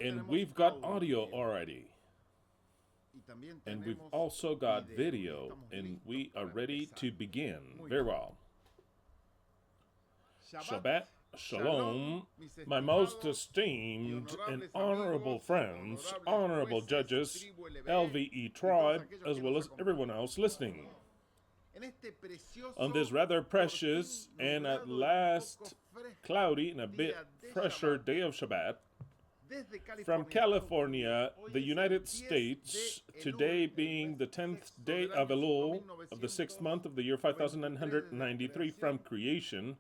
And we've got audio already. And we've also got video, and we are ready to begin. Very well. Shabbat Shalom, my most esteemed and honorable friends, honorable judges, LVE tribe, as well as everyone else listening. On this rather precious and at last cloudy and a bit fresher day of Shabbat, from California, the United States, today being the 10th day of Elul of the 6th month of the year 5993 from creation,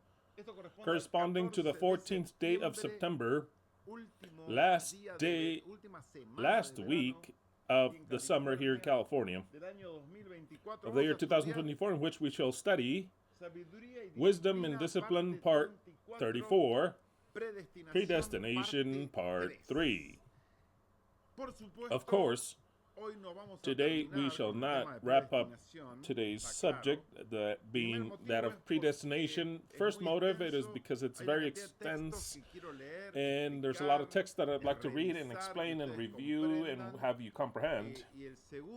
corresponding to the 14th day of September, last week of the summer here in California, of the year 2024, in which we shall study Wisdom and Discipline Part 34, Predestination Part 3. Of course, today we shall not wrap up today's subject, that being that of predestination. First motive, it is because it's very extensive and there's a lot of text that I'd like to read and explain and review and have you comprehend.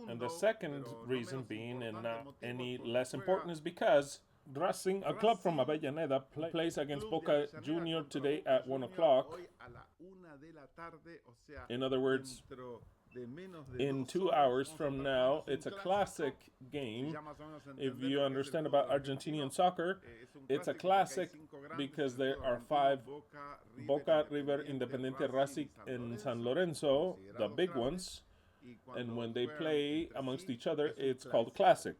And the second reason being, and not any less important, is because Racing, a club from Avellaneda, plays against Boca Junior today at 1 o'clock. In other words, in 2 hours from now. It's a classic game. If you understand about Argentinian soccer, it's a classic because there are 5 Boca, River, Independiente, Racing, and San Lorenzo, the big ones. And when they play amongst each other, it's called classic.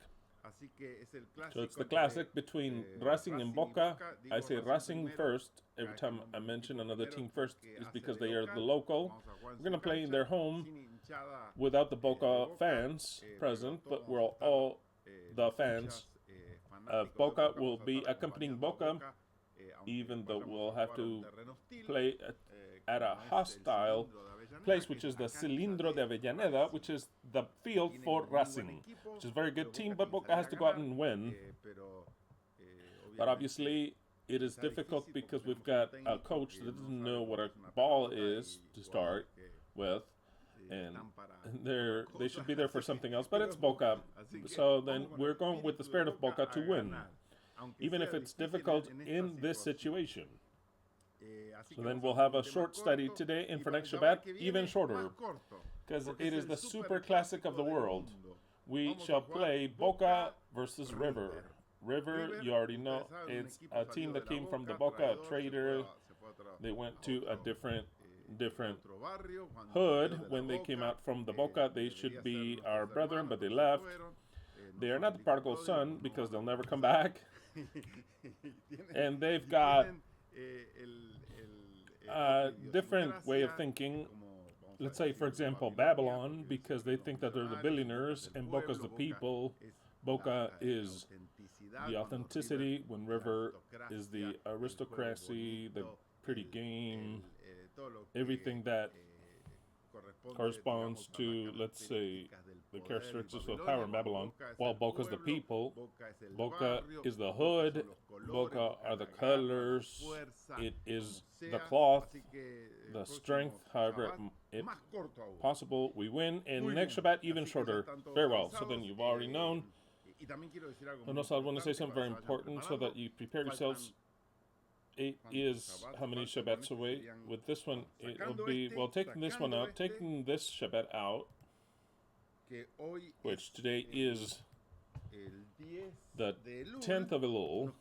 So it's the classic between Racing and Boca. I say Racing first. Every time I mention another team first is because they are the local. We're going to play in their home without the Boca fans present, but we're all the fans of Boca will be accompanying Boca, even though we'll have to play at a hostile place, which is the Cilindro de Avellaneda, which is the field for Racing, which is a very good team, but Boca has to go out and win. But obviously, it is difficult because we've got a coach that doesn't know what a ball is to start with, and they should be there for something else, but it's Boca. So then we're going with the spirit of Boca to win, even if it's difficult in this situation. So then we'll have a short study today, and for next Shabbat, even shorter, because it is the super classic of the world. We shall play Boca versus River. River, you already know, it's a team that came from the Boca Trader. They went to a different hood when they came out from the Boca. They should be our brethren, but they left. They are not the prodigal son because they'll never come back. And they've got a different way of thinking. Let's say, for example, Babylon, because they think that they're the billionaires and Boca's the people. Boca is the authenticity, when River is the aristocracy, the pretty game, everything that corresponds to, let's say, the characteristics of power in Babylon, while Boca's the people. Boca is the hood, Boca are the colors, it is the cloth, the strength, however possible, we win, and next Shabbat even shorter. Very well, so then you've already known. And also I want to say something very important so that you prepare yourselves. 8 is how many Shabbats away? With this one, it'll be, well, taking this one out, taking this Shabbat out, which today is the 10th of Elul.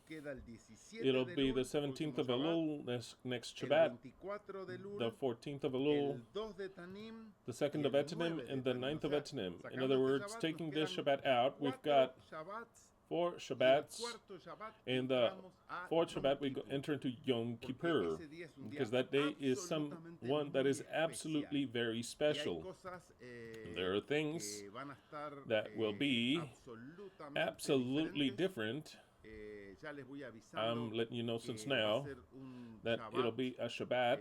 It'll be the 17th of Elul next Shabbat, the 14th of Elul, the 2nd of Etanim, and the 9th of Etanim. In other words, taking this Shabbat out, we've got 4 Shabbats, and the 4th Shabbat we enter into Yom Kippur, because that day is one that is absolutely very special. And there are things that will be absolutely different. I'm letting you know since now that it'll be a Shabbat,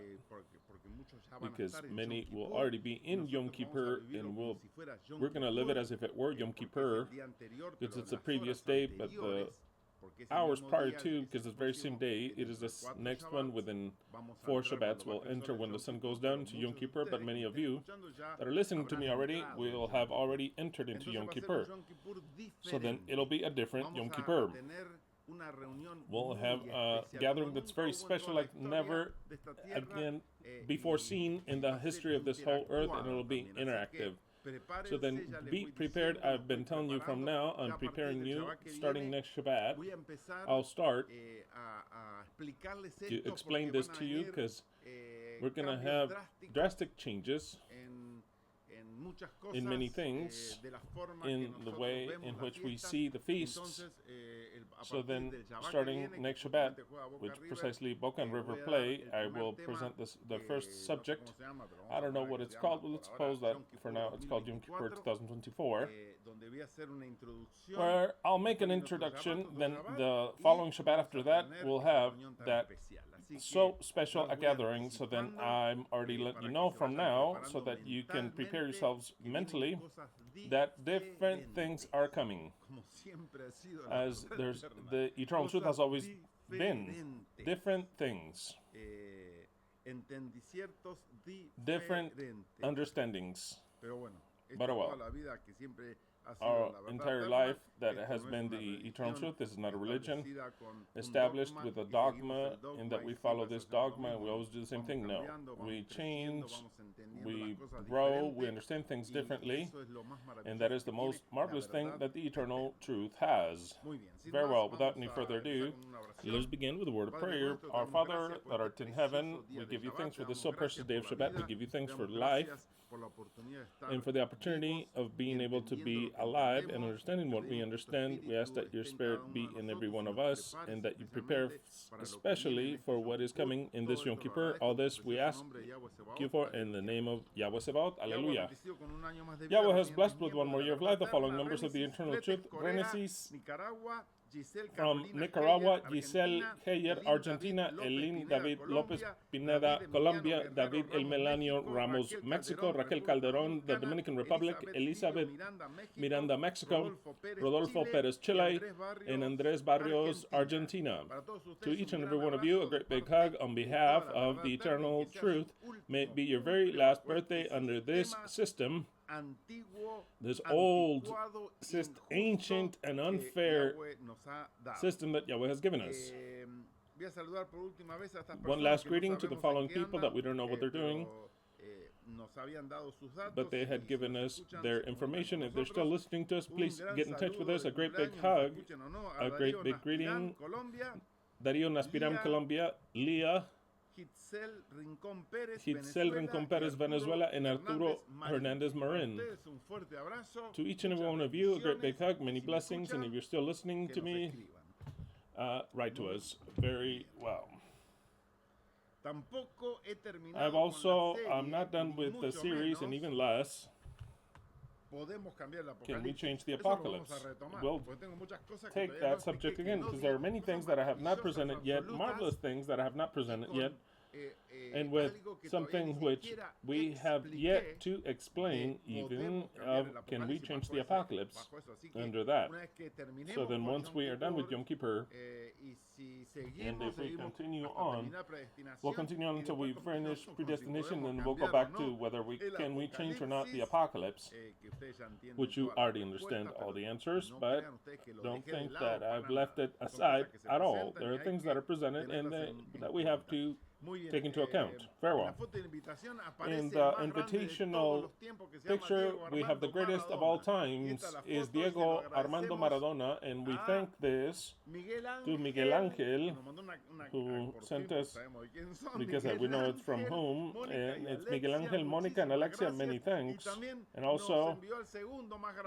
because many will already be in Yom Kippur, and we're going to live it as if it were Yom Kippur, because it's the previous day, but the hours prior to, because it's the very same day, it is this next one within 4 Shabbats. We'll enter when the sun goes down to Yom Kippur, but many of you that are listening to me already will have already entered into Yom Kippur. So then it'll be a different Yom Kippur. We'll have a gathering that's very special, like never again before seen in the history of this whole earth, and it'll be interactive. So then be prepared. I've been telling you from now, I'm preparing you starting next Shabbat. I'll start to explain this to you because we're going to have drastic changes in many things, in the way in which we see the feasts. So then, starting next Shabbat, which precisely Boca and River play, I will present the first subject. I don't know what it's called, but let's suppose that for now it's called Yom Kippur 2024, where I'll make an introduction. Then the following Shabbat after that, we'll have that so special a gathering. So then I'm already letting you know from now so that you can prepare yourselves mentally that different things are coming. As there's the eternal truth has always been different things, different understandings. But well, our entire life that has been the eternal truth. This is not a religion established with a dogma in that we follow this dogma and we always do the same thing. No, we change, we grow, we understand things differently, and that is the most marvelous thing that the eternal truth has. Very well, without any further ado, let's begin with a word of prayer. Our Father that art in heaven, we give you thanks for this so precious day of Shabbat. We give you thanks for life and for the opportunity of being able to be alive and understanding what we understand. We ask that your Spirit be in every one of us and that you prepare especially for what is coming in this Yom Kippur. All this we ask you for in the name of Yahweh Sebaot. Alleluia. Yahweh has blessed with one more year of life the following members of the eternal truth. Renesis from Nicaragua, Giselle Heyer, Argentina, Elin David Lopez Pineda, Colombia, David El Melanio Ramos, Mexico, Raquel Calderon, the Dominican Republic, Elizabeth Miranda, Mexico, Rodolfo Perez, Chile, and Andres Barrios, Argentina. To each and every one of you, a great big hug on behalf of the eternal truth. May it be your very last birthday under this system, this old, ancient, and unfair system that Yahweh has given us. One last greeting to the following people that we don't know what they're doing, but they had given us their information. If they're still listening to us, please get in touch with us. A great big hug, a great big greeting. Darío Naspiram, Colombia, Leah, Hitzel Rincon Perez, Venezuela, and Arturo Hernandez Marin. To each and every one of you, a great big hug, many blessings, and if you're still listening to me, write to us. Very well. I'm not done with the series, and even less. Can we change the apocalypse? We'll take that subject again, because there are many things that I have not presented yet, marvelous things that I have not presented yet, and with something which we have yet to explain, even of can we change the apocalypse under that. So then once we are done with Yom Kippur, and if we continue on, we'll continue on until we finish Predestination, and we'll go back to whether we change or not the apocalypse, which you already understand all the answers, but don't think that I've left it aside at all. There are things that are presented and that we have to take into account. Very well. In the invitational picture, we have the greatest of all times is Diego Armando Maradona, and we thank this to Miguel Angel, who sent us, because we know it's from whom, and it's Miguel Angel, Monica, and Alexia, many thanks. And also,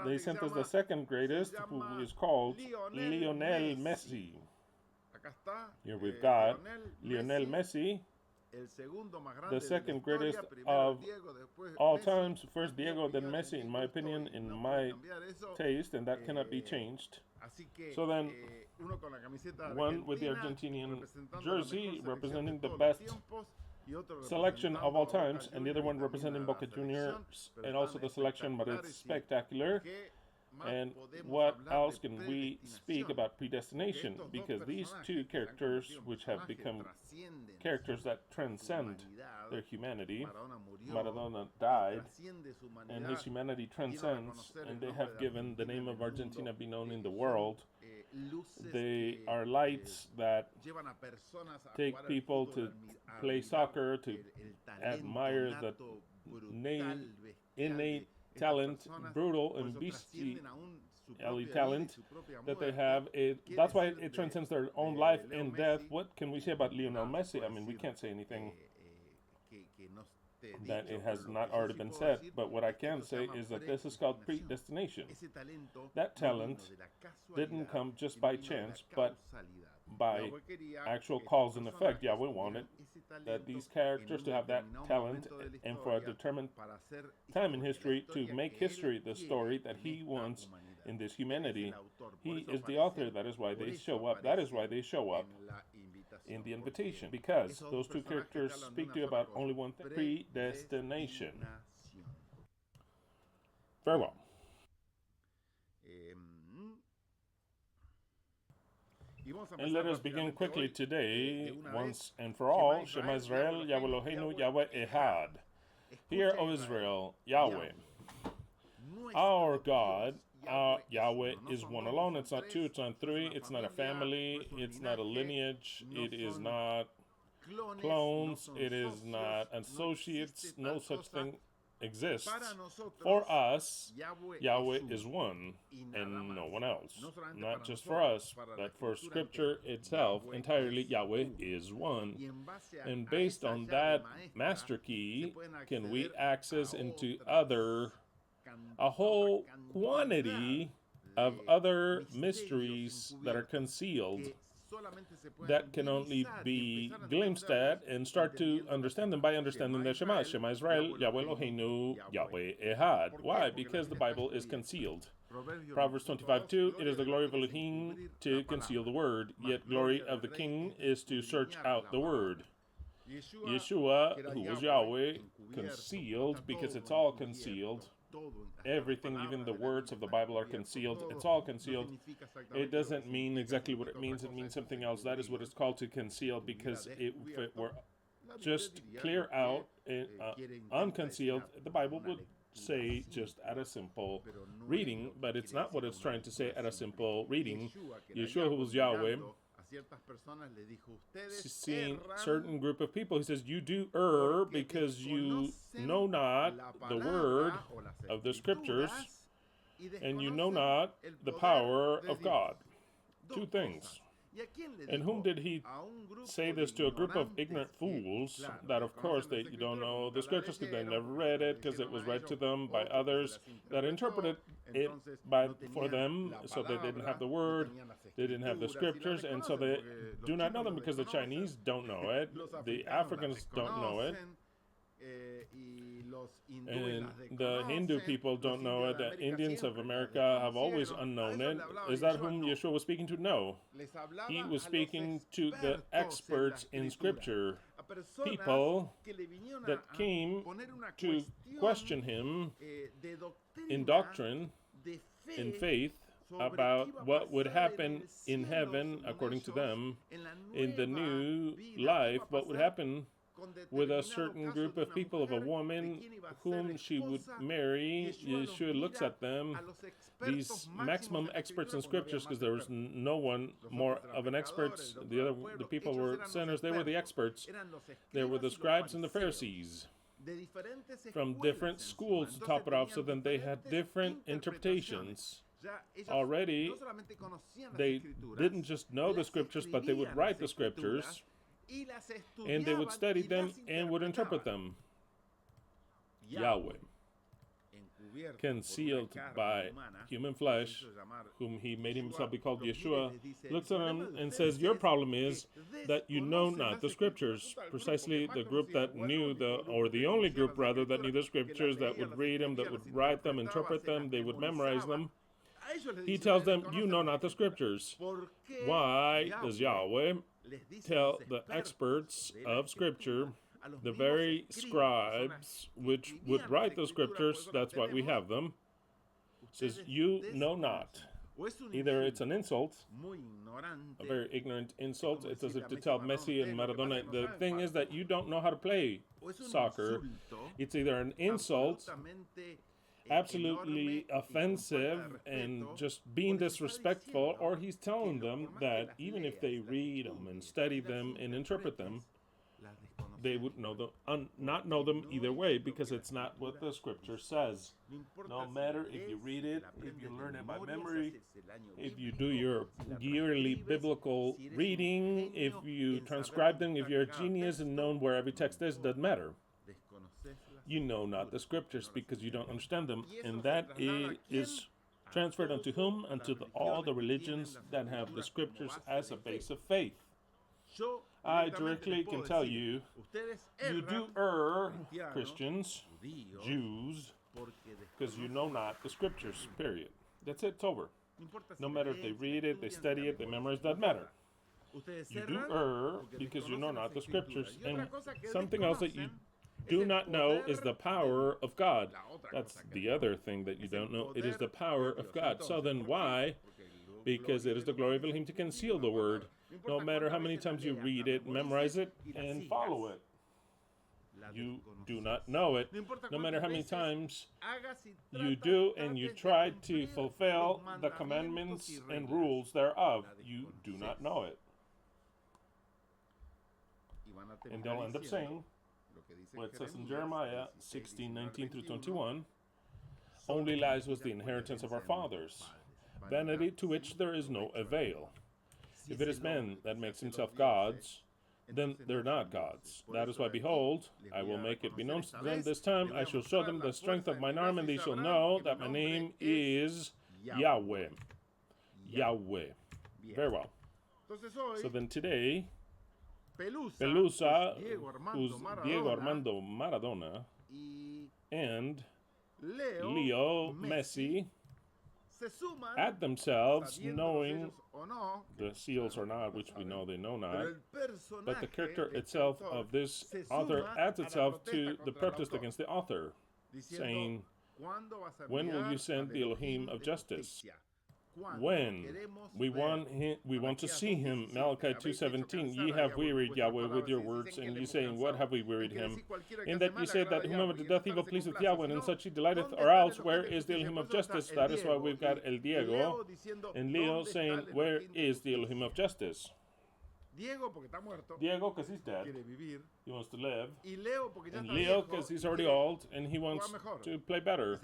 they sent us the second greatest, who is called Lionel Messi. Here we've got Lionel Messi, the second greatest of all times. First Diego, then Messi, in my opinion, in my taste, and that cannot be changed. So then, one with the Argentinian jersey representing the best selection of all times, and the other one representing Boca Juniors, and also the selection, but it's spectacular. And what else can we speak about predestination? Because these two characters, which have become characters that transcend their humanity, Maradona died, and his humanity transcends, and they have given the name of Argentina be known in the world. They are lights that take people to play soccer, to admire the innate talent, brutal and bestiality talent that they have. That's why it transcends their own life and death. What can we say about Lionel Messi? I mean, we can't say anything that it has not already been said, but what I can say is that this is called predestination. That talent didn't come just by chance, but by actual cause and effect. Yahweh wanted that these characters to have that talent, and for a determined time in history to make history the story that he wants in this humanity. He is the author. That is why they show up. That is why they show up in the invitation, because those two characters speak to you about only one thing: predestination. Very well. And let us begin quickly today, once and for all. Shema Israel, YHWH Eloheinu, YHWH Ekhad. Hear, O Israel, Yahweh, our God, Yahweh is one alone. It's not two, it's not three, it's not a family, it's not a lineage, it is not clones, it is not associates, no such thing exists. For us, Yahweh is one and no one else. Not just for us, but for Scripture itself, entirely Yahweh is one. And based on that master key, can we access into a whole quantity of other mysteries that are concealed, that can only be glimpsed at and start to understand them by understanding the Shema. Shema Israel, YHWH Eloheinu, YHWH Ekhad. Why? Because the Bible is concealed. Proverbs 25:2, it is the glory of Elohim to conceal the word, yet glory of the king is to search out the word. Yeshua, who was Yahweh, concealed, because it's all concealed. Everything, even the words of the Bible, are concealed. It's all concealed. It doesn't mean exactly what it means. It means something else. That is what it's called, to conceal, because if it were just clear out, unconcealed, the Bible would say just at a simple reading, but it's not what it's trying to say at a simple reading. Yeshua, who was Yahweh, seeing certain group of people, he says, you do err because you know not the word of the Scriptures, and you know not the power of God. Two things. And whom did he say this to? A group of ignorant fools that, of course, they don't know the Scriptures because they never read it, because it was read to them by others that interpreted it for them, so they didn't have the Word, they didn't have the Scriptures, and so they do not know them, because the Chinese don't know it, the Africans don't know it, and the Hindu people don't know it. The Indians of America have always unknown it. Is that whom Yeshua was speaking to? No. He was speaking to the experts in Scripture, people that came to question him in doctrine, in faith, about what would happen in heaven, according to them, in the new life, what would happen with a certain group of people, of a woman whom she would marry. Yeshua looks at them, these maximum experts in Scriptures, because there was no one more of an expert. The people were sinners. They were the experts. They were the scribes and the Pharisees from different schools to top it off. So then they had different interpretations. Already, they didn't just know the Scriptures, but they would write the Scriptures, and they would study them and would interpret them. Yahweh, concealed by human flesh, whom he made himself be called Yeshua, looks at him and says, your problem is that you know not the Scriptures. Precisely the group that knew, or the only group rather, that knew the Scriptures, that would read them, that would write them, interpret them, they would memorize them. He tells them, you know not the Scriptures. Why does Yahweh tell the experts of Scripture, the very scribes which would write the Scriptures, that's why we have them, says, you know not. Either it's an insult, a very ignorant insult. It's as if to tell Messi and Maradona, the thing is that you don't know how to play soccer. It's either an insult, absolutely offensive and just being disrespectful, or he's telling them that even if they read them and study them and interpret them, they would not know them either way, because it's not what the scripture says. No matter if you read it, if you learn it by memory, if you do your yearly biblical reading, if you transcribe them, if you're a genius and know where every text is, doesn't matter. You know not the scriptures because you don't understand them, and that is transferred unto whom? Unto all the religions that have the scriptures as a base of faith. I directly can tell you, you do err, Christians, Jews, because you know not the scriptures, period. That's it, it's over. No matter if they read it, they study it, they memorize, doesn't matter. You do err because you know not the scriptures. And something else that you do not know is the power of God. That's the other thing that you don't know. It is the power of God. So then why? Because it is the glory of Elohim to conceal the word. No matter how many times you read it, memorize it, and follow it, you do not know it. No matter how many times you do and you try to fulfill the commandments and rules thereof, you do not know it. And they'll end up saying what it says in Jeremiah 16:19 through 21, only lies was the inheritance of our fathers, vanity to which there is no avail. If it is man that makes himself gods, then they're not gods. That is why, behold, I will make it be known to them this time. I shall show them the strength of mine arm, and they shall know that my name is Yahweh. Yahweh. Very well. So then today, Pelusa, who's Diego Armando Maradona, and Leo Messi add themselves, knowing the seals or not, which we know they know not, but the character itself of this author adds itself to the protest against the author, saying, when will you send the Elohim of justice? When we want to see him. Malachi 2:17, ye have wearied Yahweh with your words, and ye saying, what have we wearied him? In that ye said that whomever doth evil pleaseth Yahweh, and in such he delighteth, or else where is the Elohim of justice? That is why we've got El Diego and Leo saying, where is the Elohim of justice? Diego, because he's dead, he wants to live, and Leo, because he's already old, and he wants to play better,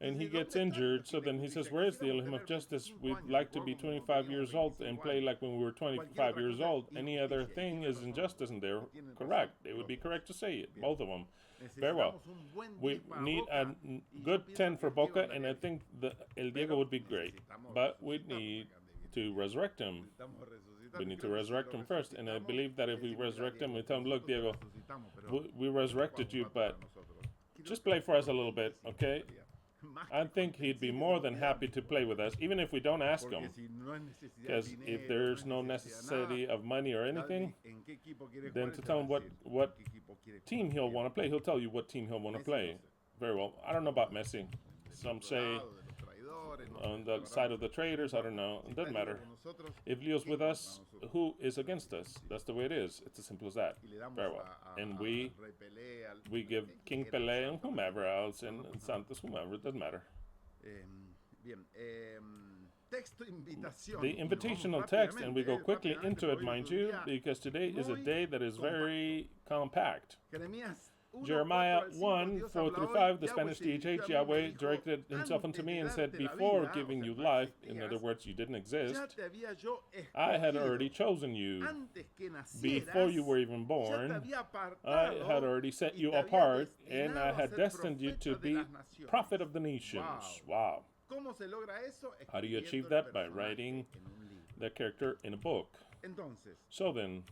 and he gets injured, so then he says, where is the Elohim of justice? We'd like to be 25 years old and play like when we were 25 years old. Any other thing is injustice, and they're correct. It would be correct to say it, both of them. Very well. We need a good 10 for Boca, and I think the El Diego would be great, but we need to resurrect him. We need to resurrect him first, and I believe that if we resurrect him, we tell him, look, Diego, we resurrected you, but just play for us a little bit, okay? I think he'd be more than happy to play with us, even if we don't ask him, because if there's no necessity of money or anything, then to tell him what team he'll want to play, he'll tell you what team he'll want to play. Very well. I don't know about Messi. Some say on the side of the traitors, I don't know. It doesn't matter. If Leo's with us, who is against us? That's the way it is. It's as simple as that. Very well. And we give King Pelé and whomever else, and Santos, whomever, it doesn't matter. The invitational text, and we go quickly into it, mind you, because today is a day that is very compact. Jeremiah 1:4-5, the Spanish DHH, Yahweh directed himself unto me and said, before giving you life, in other words, you didn't exist, I had already chosen you. Before you were even born, I had already set you apart, and I had destined you to be prophet of the nations. Wow. How do you achieve that? By writing the character in a book. So then,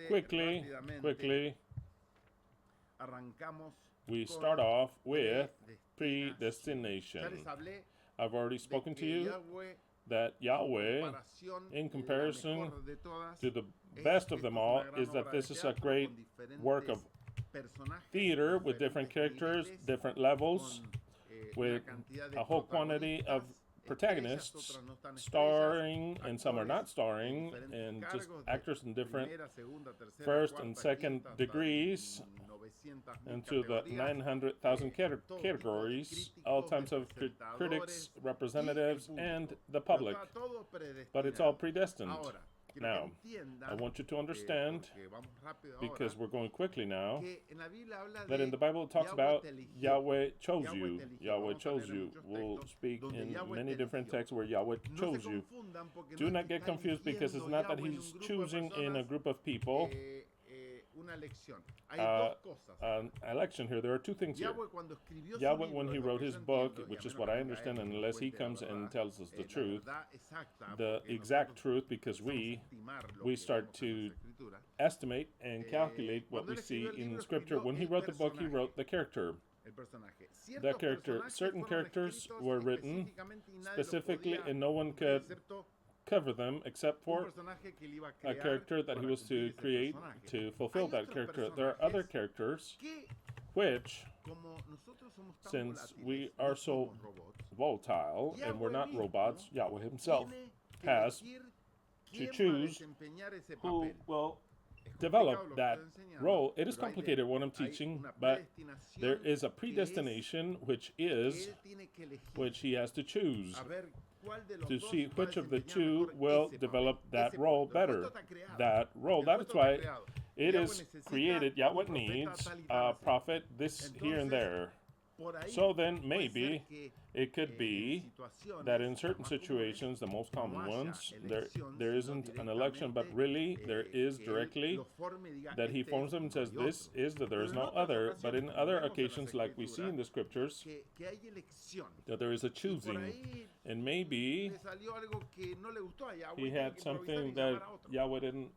quickly, we start off with predestination. I've already spoken to you that Yahweh, in comparison to the best of them all, is that this is a great work of theater with different characters, different levels, with a whole quantity of protagonists starring, and some are not starring, and just actors in different first and second degrees, into the 900,000 categories, all types of critics, representatives, and the public. But it's all predestined. Now, I want you to understand, because we're going quickly now, that in the Bible it talks about Yahweh chose you. Yahweh chose you. We'll speak in many different texts where Yahweh chose you. Do not get confused, because it's not that he's choosing in a group of people. An election here. There are two things here. Yahweh, when he wrote his book, which is what I understand, unless he comes and tells us the truth, the exact truth, because we start to estimate and calculate what we see in Scripture. When he wrote the book, he wrote the character. The character. Certain characters were written specifically, and no one could cover them except for a character that he was to create to fulfill that character. There are other characters which, since we are so volatile and we're not robots, Yahweh himself has to choose who will develop that role. It is complicated what I'm teaching, but there is a predestination which he has to choose to see which of the two will develop that role better. That role, that is why it is created. Yahweh needs a prophet this, here, and there. So then maybe it could be that in certain situations, the most common ones, there isn't an election, but really there is directly that he forms them and says, this is that there is no other. But in other occasions, like we see in the scriptures, that there is a choosing. And maybe he had something that Yahweh didn't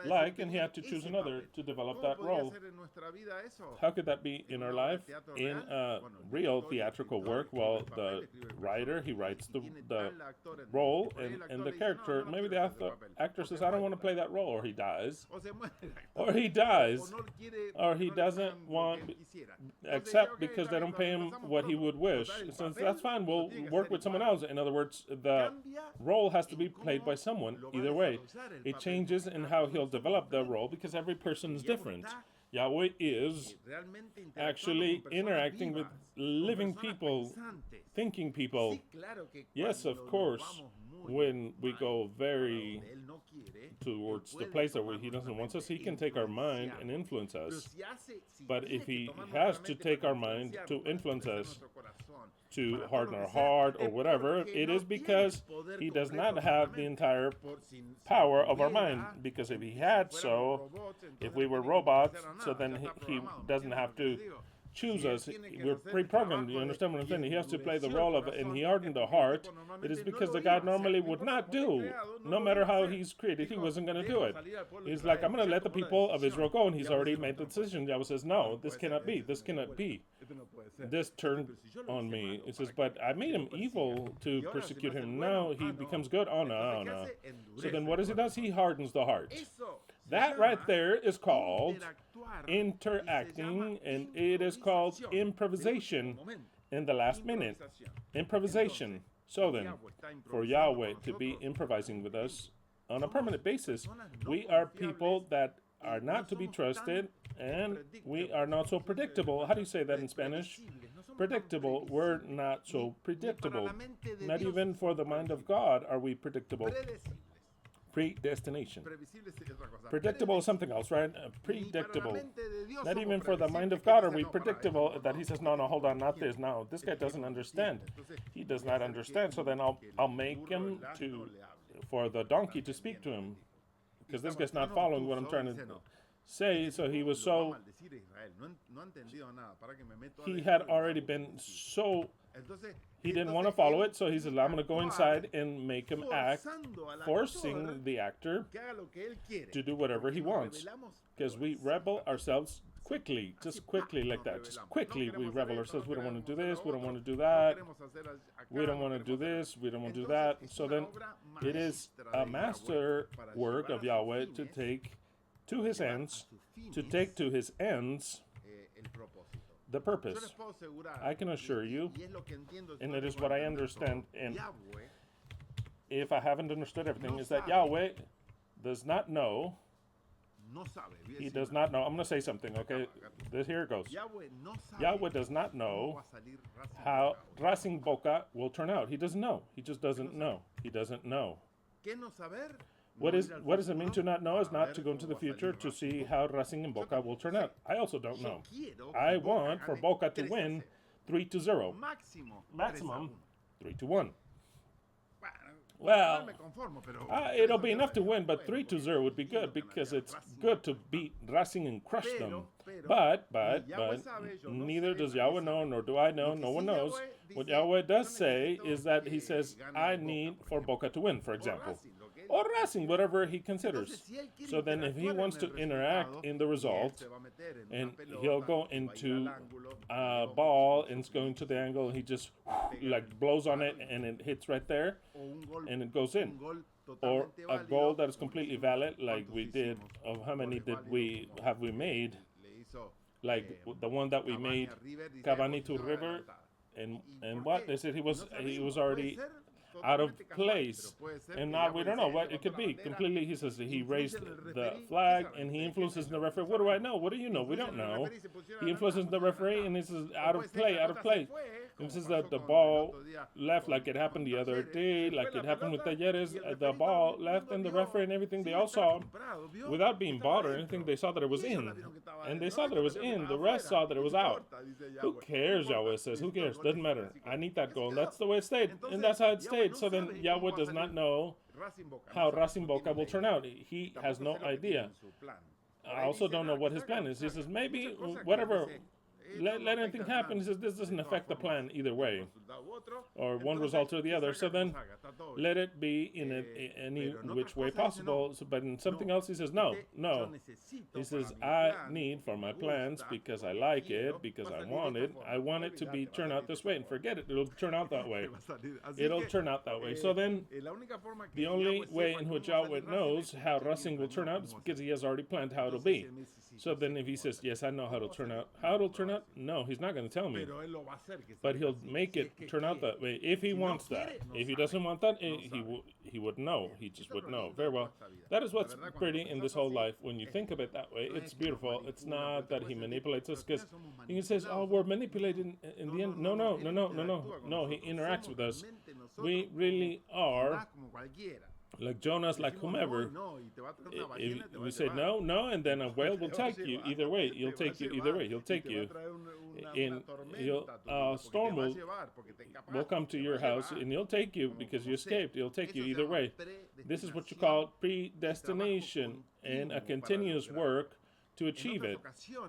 like, and he had to choose another to develop that role. How could that be in our life? In a real theatrical work, well, the writer, he writes the role and the character. Maybe the actor says, I don't want to play that role, or he dies. Or he dies. Or he doesn't want, except because they don't pay him what he would wish. So that's fine, we'll work with someone else. In other words, the role has to be played by someone. Either way, it changes in how he'll develop the role, because every person is different. Yahweh is actually interacting with living people, thinking people. Yes, of course, when we go very towards the place that he doesn't want us, he can take our mind and influence us. But if he has to take our mind to influence us, to harden our heart or whatever, it is because he does not have the entire power of our mind. Because if he had so, if we were robots, so then he doesn't have to choose us. We're pre-programmed. You understand what I'm saying? He has to play the role of it, and he hardened the heart. It is because the God normally would not do. No matter how he's created, he wasn't going to do it. He's like, I'm going to let the people of Israel go, and he's already made the decision. Yahweh says, no, this cannot be. This cannot be. This turned on me. It says, but I made him evil to persecute him. Now he becomes good. Oh, no, no. So then what does he do? He hardens the heart. That right there is called interacting, and it is called improvisation in the last minute. Improvisation. So then, for Yahweh to be improvising with us on a permanent basis, we are people that are not to be trusted, and we are not so predictable. How do you say that in Spanish? Predictable. We're not so predictable. Not even for the mind of God are we predictable. Predestination. Predictable is something else, right? Predictable. Not even for the mind of God are we predictable, that he says, no, hold on, not this. No, this guy doesn't understand. He does not understand. So then I'll make him for the donkey to speak to him, because this guy's not following what I'm trying to say. So he was so, he had already been so, he didn't want to follow it, so he said, I'm going to go inside and make him act, forcing the actor to do whatever he wants. Because we rebel ourselves quickly, just quickly like that. Just quickly we rebel ourselves. We don't want to do this, we don't want to do that. We don't want to do this, we don't want to do that. So then it is a master work of Yahweh to take to his ends, the the purpose. I can assure you, and it is what I understand, and if I haven't understood everything, is that Yahweh does not know. He does not know. I'm going to say something, okay? Here it goes. Yahweh does not know how Racing Boca will turn out. He doesn't know. He just doesn't know. He doesn't know. What does it mean to not know? Is not to go into the future to see how Racing and Boca will turn out. I also don't know. I want for Boca to win 3-0. Maximum 3-1. Well, it'll be enough to win, but 3-0 would be good because it's good to beat Racing and crush them. But neither does Yahweh know, nor do I know. No one knows. What Yahweh does say is that he says, I need for Boca to win, for example. Or Racing, whatever he considers. So then if he wants to interact in the result, and he'll go into a ball, and it's going to the angle, and he just like blows on it, and it hits right there, and it goes in. Or a goal that is completely valid, like we did, of how many have we made? Like the one that we made, Cavani to River, and what? They said he was already out of place, and now we don't know what it could be. Completely, he says he raised the flag and he influences the referee. What do I know? What do you know? We don't know. He influences the referee, and this is out of play. And this is that the ball left, like it happened the other day, like it happened with Talleres. The ball left, and the referee and everything, they all saw, without being bought or anything, they saw that it was in. And they saw that it was in. The rest saw that it was out. Who cares, Yahweh says? Who cares? Doesn't matter. I need that goal. That's the way it stayed. And that's how it stayed. So then Yahweh does not know how Racing Boca will turn out. He has no idea. I also don't know what his plan is. He says, maybe, whatever, let anything happen. He says, this doesn't affect the plan either way, or one result or the other. So then let it be in any which way possible. So, but in something else, he says, no. He says, I need for my plans, because I like it, because I want it to be turn out this way. And forget it, it'll turn out that way. It'll turn out that way. So then the only way in which Yahweh knows how Racing will turn out is because he has already planned how it'll be. So then if he says, yes, I know how it'll turn out. How it'll turn out? No, he's not going to tell me. But he'll make it turn out that way if he wants that. If he doesn't want that, he wouldn't know. He just wouldn't know. Very well. That is what's pretty in this whole life. When you think of it that way, it's beautiful. It's not that he manipulates us, because he says, oh, we're manipulated in the end. No. No, he interacts with us. We really are like Jonas, like whomever. If we say no, and then a whale will take you either way. He'll take you either way. He'll take you. Storm will come to your house, and he'll take you because you escaped. He'll take you either way. This is what you call predestination, and a continuous work to achieve it.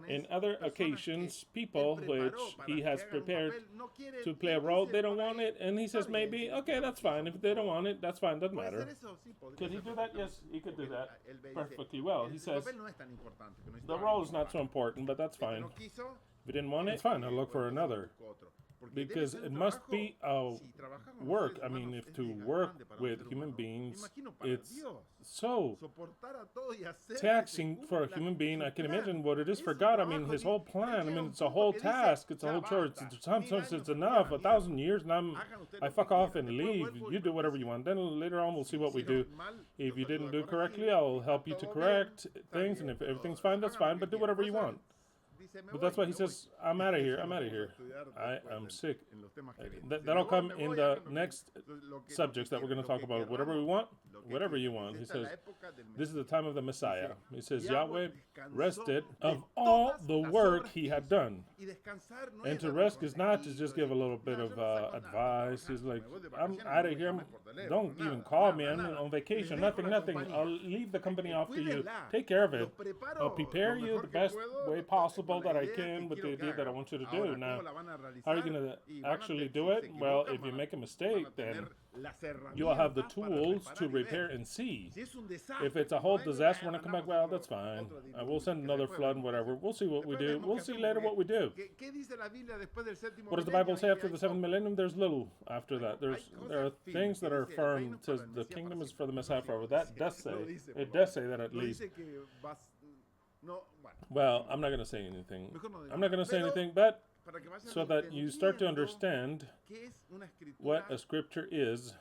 In other occasions, people which he has prepared to play a role, they don't want it, and he says maybe, okay, that's fine. If they don't want it, that's fine, doesn't matter. Could he do that? Yes, he could do that perfectly well. He says, the role is not so important, but that's fine. If he didn't want it, it's fine, I'll look for another. Because it must be a work. I mean, if to work with human beings, it's so taxing for a human being. I can imagine what it is for God. I mean, his whole plan. I mean, it's a whole task. It's a whole chore. Sometimes it's enough. 1,000 years, and I fuck off and leave. You do whatever you want. Then later on, we'll see what we do. If you didn't do correctly, I'll help you to correct things. And if everything's fine, that's fine. But do whatever you want. But that's why he says, I'm out of here. I am sick. That'll come in the next subjects that we're going to talk about. Whatever we want, whatever you want. He says, this is the time of the Messiah. He says, Yahweh rested of all the work he had done. And to rest is not to just give a little bit of advice. He's like, I'm out of here. Don't even call me. I'm on vacation. Nothing. I'll leave the company off to you. Take care of it. I'll prepare you the best way possible that I can with the idea that I want you to do. Now, how are you going to actually do it? Well, if you make a mistake, then you'll have the tools to repair and see. If it's a whole disaster when I come back, well, that's fine. I will send another flood and whatever. We'll see what we do. We'll see later what we do. What does the Bible say after the 7th millennium? There's little after that. There are things that are firm. It says the kingdom is for the Messiah forever. That does say. It does say that at least. Well, I'm not going to say anything. But so that you start to understand what a scripture is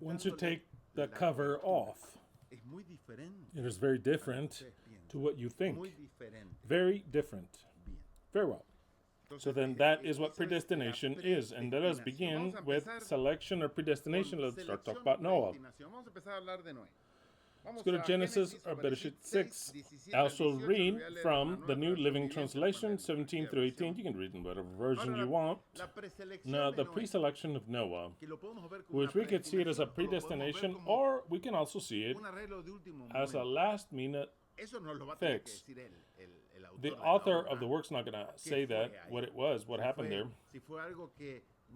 once you take the cover off. It is very different to what you think. Very different. Very well. So then that is what predestination is. And let us begin with selection or predestination. Let's start talking about Noah. Let's go to Genesis or Bereshit 6. I also read from the New Living Translation, 17 through 18. You can read in whatever version you want. Now, the pre-selection of Noah, which we could see it as a predestination, or we can also see it as a last-minute fix. The author of the work's not going to say that, what it was, what happened there.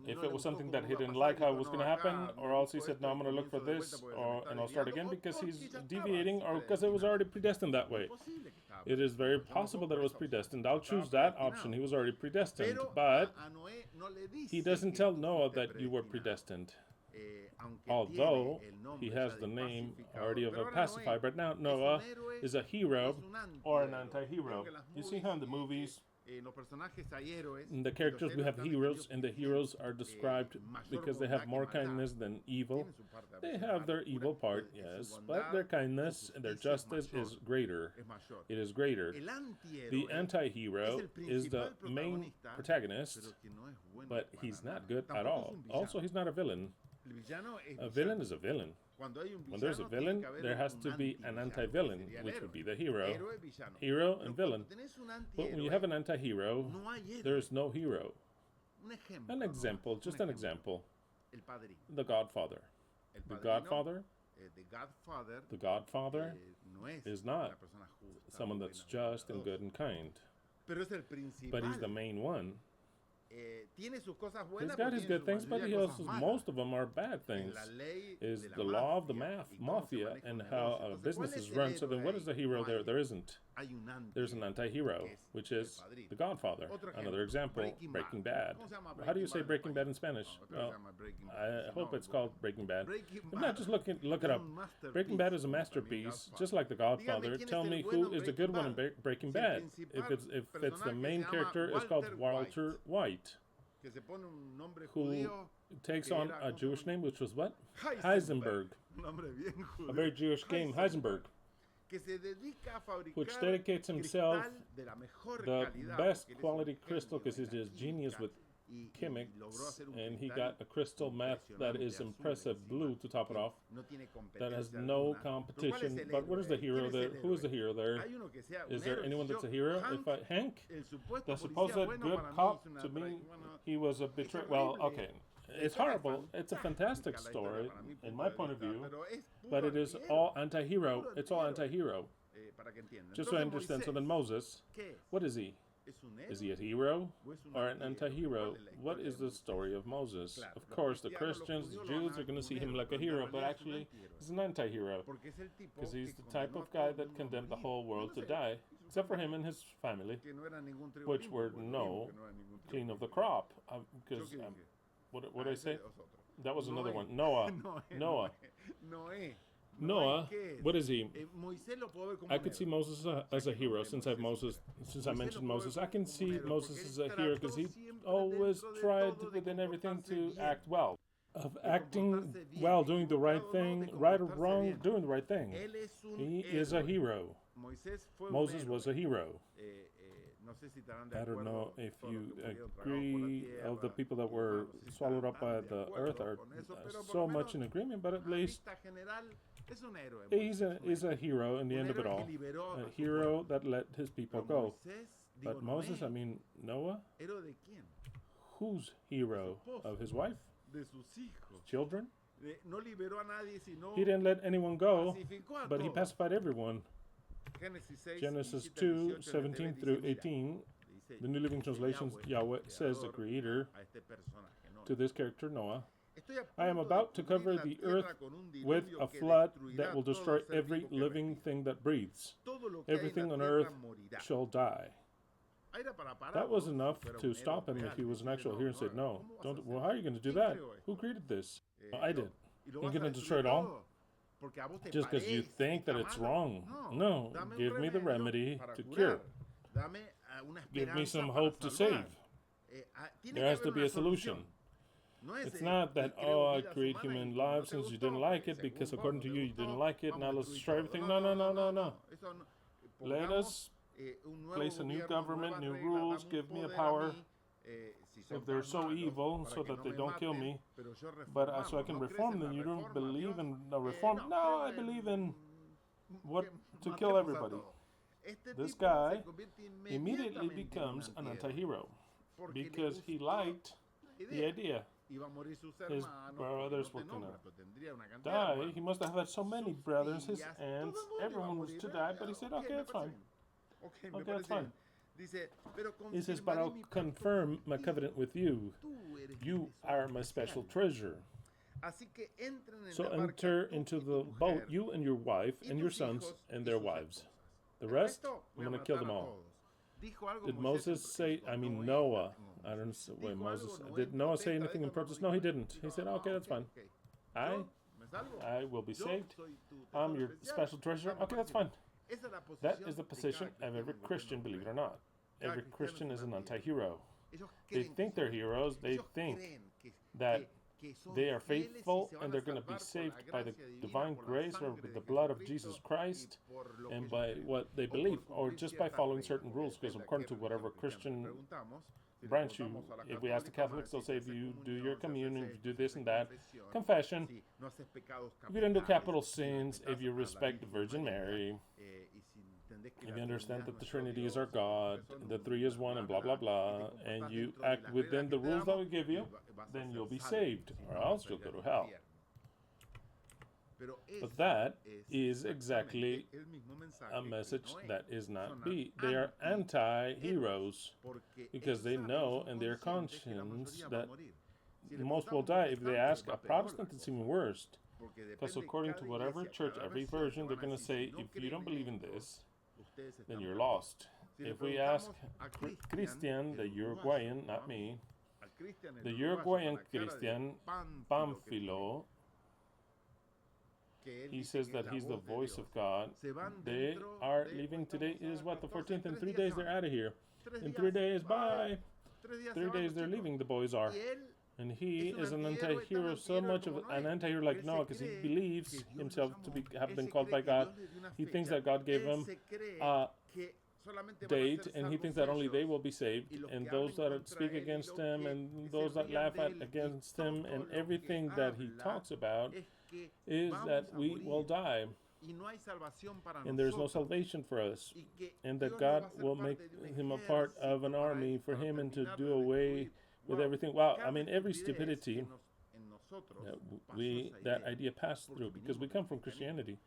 If it was something that he didn't like how it was going to happen, or else he said, no, I'm going to look for this, and I'll start again because he's deviating, or because it was already predestined that way. It is very possible that it was predestined. I'll choose that option. He was already predestined, but he doesn't tell Noah that you were predestined. Although he has the name already of a pacifier, but now Noah is a hero or an anti-hero. You see how in the movies, in the characters we have heroes, and the heroes are described because they have more kindness than evil. They have their evil part, yes, but their kindness and their justice is greater. It is greater. The anti-hero is the main protagonist, but he's not good at all. Also, he's not a villain. A villain is a villain. When there's a villain, there has to be an anti-villain, which would be the hero. Hero and villain. But when you have an anti-hero, there is no hero. An example, just an example. The Godfather. The Godfather is not someone that's just and good and kind. But he's the main one. He's got his good things, but he also, most of them are bad things. Is the law of the mafia and how a business is run. So then what is the hero there? There isn't. There's an anti-hero, which is the Godfather. Another example, Breaking Bad. How do you say Breaking Bad in Spanish? Well, I hope it's called Breaking Bad. If not, just look it up. Breaking Bad is a masterpiece, just like the Godfather. Tell me who is the good one in Breaking Bad. If it's the main character, it's called Walter White, who takes on a Jewish name, which was what? Heisenberg. A very Jewish name, Heisenberg, which dedicates himself the best quality crystal because he's just genius with chemics, and he got a crystal meth that is impressive blue to top it off, that has no competition. But what is the hero there? Who is the hero there? Is there anyone that's a hero? Hank, the supposed good cop, to me, he was a betrayer. Well, okay. It's horrible. It's a fantastic story, in my point of view, but it is all anti-hero. It's all anti-hero. Just so I understand. So then Moses, what is he? Is he a hero or an anti-hero? What is the story of Moses? Of course, the Christians, the Jews are going to see him like a hero, but actually, he's an anti-hero because he's the type of guy that condemned the whole world to die, except for him and his family, which were clean of the crop. Because what did I say? That was another one. Noah. What is he? I could see Moses as a hero. Since I mentioned Moses, I can see Moses as a hero because he always tried within everything to act well. Of acting well, doing the right thing, right or wrong, doing the right thing. He is a hero. Moses was a hero. I don't know if you agree of the people that were swallowed up by the earth are so much in agreement, but at least he's a hero in the end of it all. A hero that let his people go. But Moses, Noah, whose hero? Of his wife? His children? He didn't let anyone go, but he pacified everyone. Genesis 2, 17 through 18, the New Living Translation, Yahweh says, the Creator, to this character, Noah, I am about to cover the earth with a flood that will destroy every living thing that breathes. Everything on earth shall die. That was enough to stop him if he was an actual hero and said, no, don't. Well, how are you going to do that? Who created this? I did. You're going to destroy it all? Just because you think that it's wrong. No, give me the remedy to cure. Give me some hope to save. There has to be a solution. It's not that, oh, I create human lives since you didn't like it, because according to you, you didn't like it, now let's destroy everything. No, no, no, no, no. Let us place a new government, new rules, give me a power if they're so evil so that they don't kill me, but so I can reform them. You don't believe in the reform? No, I believe in what to kill everybody. This guy immediately becomes an anti-hero because he liked the idea. His brothers were gonna die. He must have had so many brothers, his aunts, everyone was to die, but he said, okay, that's fine. Okay, that's fine. He says, but I'll confirm my covenant with you. You are my special treasure. So enter into the boat, you and your wife and your sons and their wives. The rest, I'm going to kill them all. Did Moses say, Noah, I don't know, wait, Moses, did Noah say anything in protest? No, he didn't. He said, okay, that's fine. I will be saved. I'm your special treasure. Okay, that's fine. That is the position of every Christian, believe it or not. Every Christian is an anti-hero. They think they're heroes. They think that they are faithful and they're going to be saved by the divine grace or with the blood of Jesus Christ and by what they believe, or just by following certain rules, because according to whatever Christian branch you, if we ask the Catholics, they'll say if you do your communion, if you do this and that, confession, if you don't do capital sins, if you respect the Virgin Mary, if you understand that the Trinity is our God, the three is one, and blah, blah, blah, and you act within the rules that we give you, then you'll be saved, or else you'll go to hell. But that is exactly a message that is not be. They are anti-heroes because they know in their conscience that most will die. If they ask a Protestant, it's even worse. Because according to whatever church, every version, they're going to say, if you don't believe in this, then you're lost. If we ask Christian, the Uruguayan, not me, the Uruguayan Christian, Pamphilo, he says that he's the voice of God. They are leaving today. Is what, the 14th? In 3 days they're out of here. In 3 days, bye. 3 days they're leaving, the boys are. And he is an anti-hero, so much of an anti-hero like Noah, because he believes himself to have been called by God. He thinks that God gave him a date, and he thinks that only they will be saved. And those that speak against him, and those that laugh against him, and everything that he talks about, is that we will die. And there's no salvation for us. And that God will make him a part of an army for him and to do away with everything. Wow, every stupidity that idea passed through, because we come from Christianity.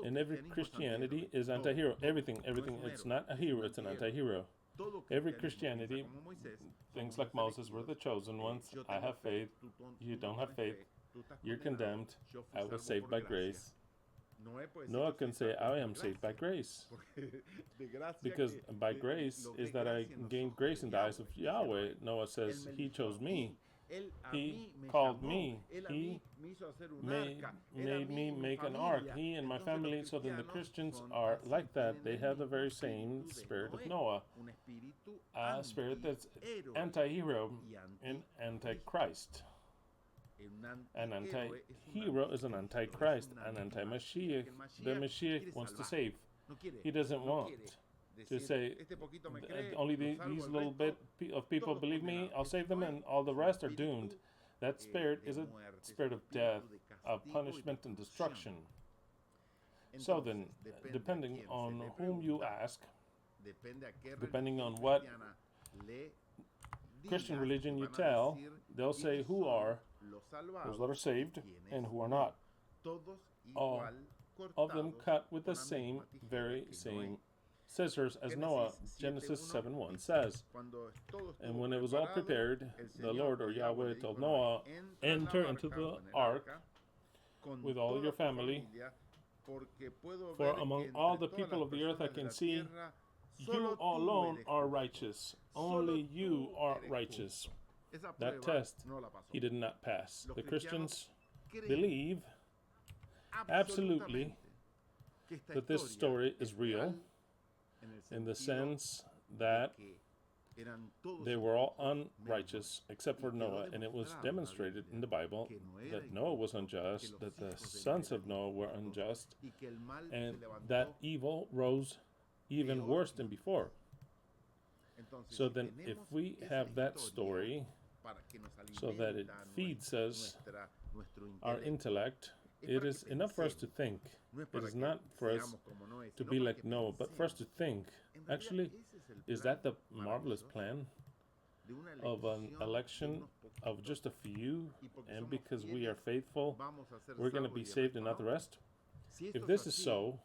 And every Christianity is anti-hero. Everything. It's not a hero, it's an anti-hero. Every Christianity, things like Moses, we're the chosen ones. I have faith. You don't have faith. You're condemned. I was saved by grace. Noah can say, I am saved by grace. Because by grace is that I gained grace in the eyes of Yahweh. Noah says, he chose me. He called me. He made me make an ark. He and my family. So then the Christians are like that. They have the very same spirit of Noah. A spirit that's anti-hero and anti-Christ. An anti-hero is an anti-Christ, an anti-Mashiach. The Mashiach wants to save. He doesn't want to say, only these little bit of people believe me, I'll save them, and all the rest are doomed. That spirit is a spirit of death, of punishment and destruction. So then, depending on whom you ask, depending on what Christian religion you tell, they'll say who are those that are saved and who are not. All of them cut with the very same scissors as Noah, Genesis 7:1 says. And when it was all prepared, the Lord or Yahweh told Noah, enter into the ark with all your family, for among all the people of the earth I can see, you alone are righteous. Only you are righteous. That test he did not pass. The Christians believe absolutely that this story is real, in the sense that They were all unrighteous except for Noah, and it was demonstrated in the Bible that Noah was unjust, that the sons of Noah were unjust, and that evil rose even worse than before. So then, if we have that story so that it feeds us, our intellect, it is enough for us to think. It is not for us to be like Noah, but for us to think. Actually, is that the marvelous plan of an election of just a few, and because we are faithful, we're going to be saved and not the rest? If this is so,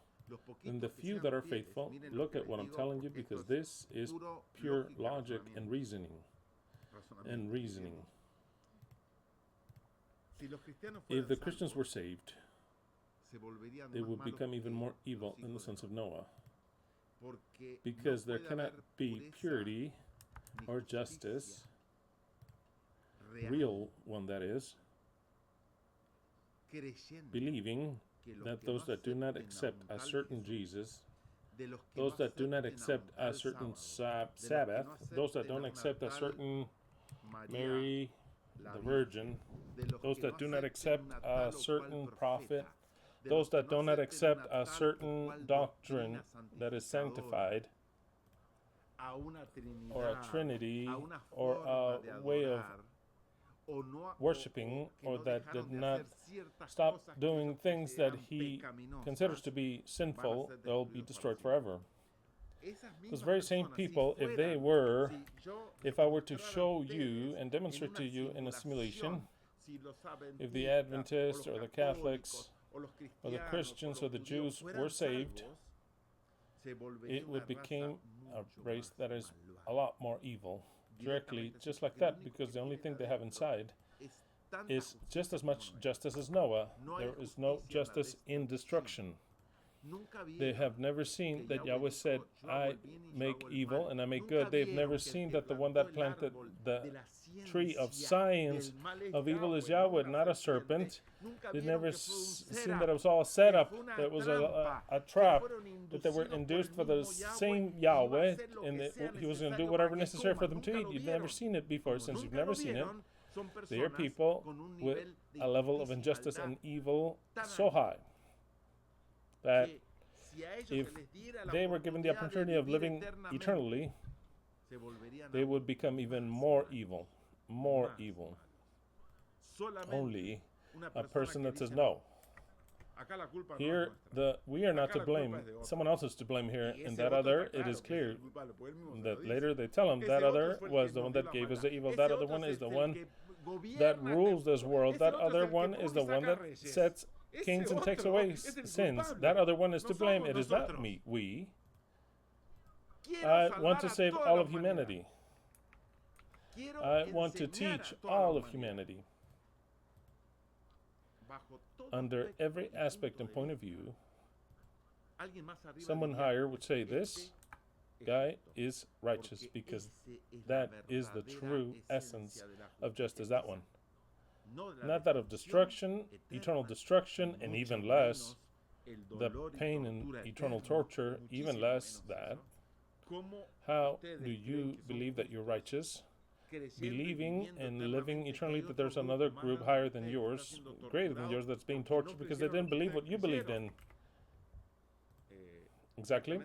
then the few that are faithful, look at what I'm telling you, because this is pure logic and reasoning. If the Christians were saved, they would become even more evil than the sons of Noah, because there cannot be purity or justice, real one that is, believing that those that do not accept a certain Jesus, those that do not accept a certain Sabbath, those that don't accept a certain Mary, the Virgin, those that do not accept a certain prophet, those that do not accept a certain doctrine that is sanctified, or a trinity, or a way of worshiping, or that did not stop doing things that he considers to be sinful, they'll be destroyed forever. Those very same people, if I were to show you and demonstrate to you in a simulation, if the Adventists or the Catholics or the Christians or the Jews were saved, it would become a race that is a lot more evil. Directly, just like that, because the only thing they have inside is just as much justice as Noah. There is no justice in destruction. They have never seen that Yahweh said, I make evil and I make good. They've never seen that the one that planted the tree of science of evil is Yahweh, not a serpent. They've never seen that it was all set up, that it was a trap, that they were induced for the same Yahweh, and that he was going to do whatever necessary for them to eat. You've never seen it before. Since you've never seen it, they are people with a level of injustice and evil so high that if they were given the opportunity of living eternally, they would become even more evil. More evil. Only a person that says no. Here, we are not to blame. Someone else is to blame here. And that other, it is clear that later they tell him that other was the one that gave us the evil. That other one is the one that rules this world. That other one is the one that sets kings and takes away sins. That other one is to blame. It is not me. We. I want to save all of humanity. I want to teach all of humanity. Under every aspect and point of view, someone higher would say this guy is righteous, because that is the true essence of justice, that one. Not that of destruction, eternal destruction, and even less the pain and eternal torture, even less that. How do you believe that you're righteous? Believing and living eternally that there's another group higher than yours, greater than yours, that's being tortured because they didn't believe what you believed in. Exactly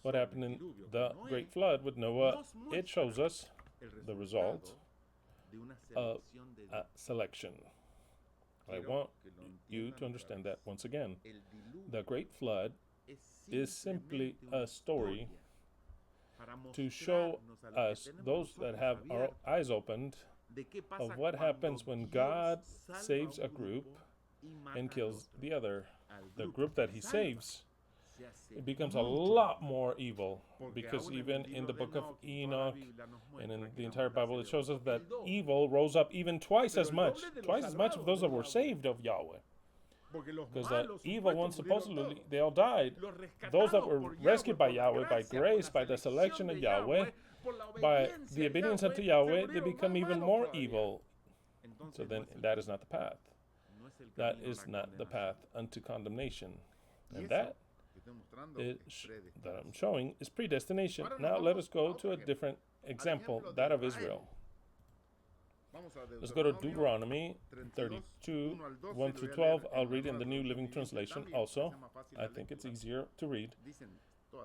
what happened in the great flood with Noah. It shows us the result of a selection. I want you to understand that once again. The great flood is simply a story to show us, those that have our eyes opened, of what happens when God saves a group and kills the other. The group that he saves, it becomes a lot more evil, because even in the book of Enoch and in the entire Bible, it shows us that evil rose up even twice as much of those that were saved of Yahweh. Because the evil ones, supposedly, they all died. Those that were rescued by Yahweh, by grace, by the selection of Yahweh, by the obedience unto Yahweh, they become even more evil. So then that is not the path. That is not the path unto condemnation. And that I'm showing is predestination. Now let us go to a different example, that of Israel. Let's go to Deuteronomy 32, 1 through 12. I'll read in the New Living Translation also. I think it's easier to read.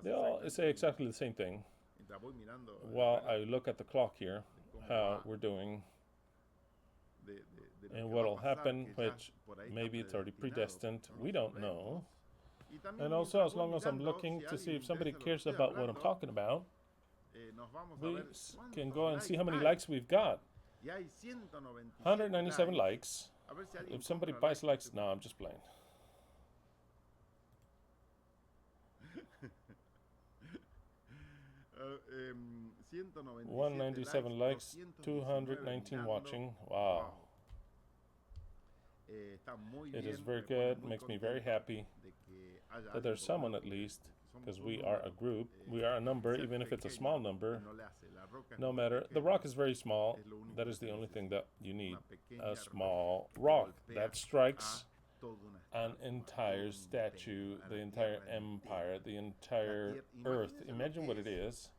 They all say exactly the same thing. While I look at the clock here, how we're doing, and what will happen, which maybe it's already predestined. We don't know. And also, as long as I'm looking to see if somebody cares about what I'm talking about, we can go and see how many likes we've got. 197 likes. If somebody buys likes, no, I'm just playing. 197 likes, 219 watching. Wow. It is very good, makes me very happy that there's someone at least, because we are a group, we are a number, even if it's a small number, no matter. The rock is very small, that is the only thing that you need, a small rock that strikes an entire statue, the entire empire, the entire earth. Imagine what it is,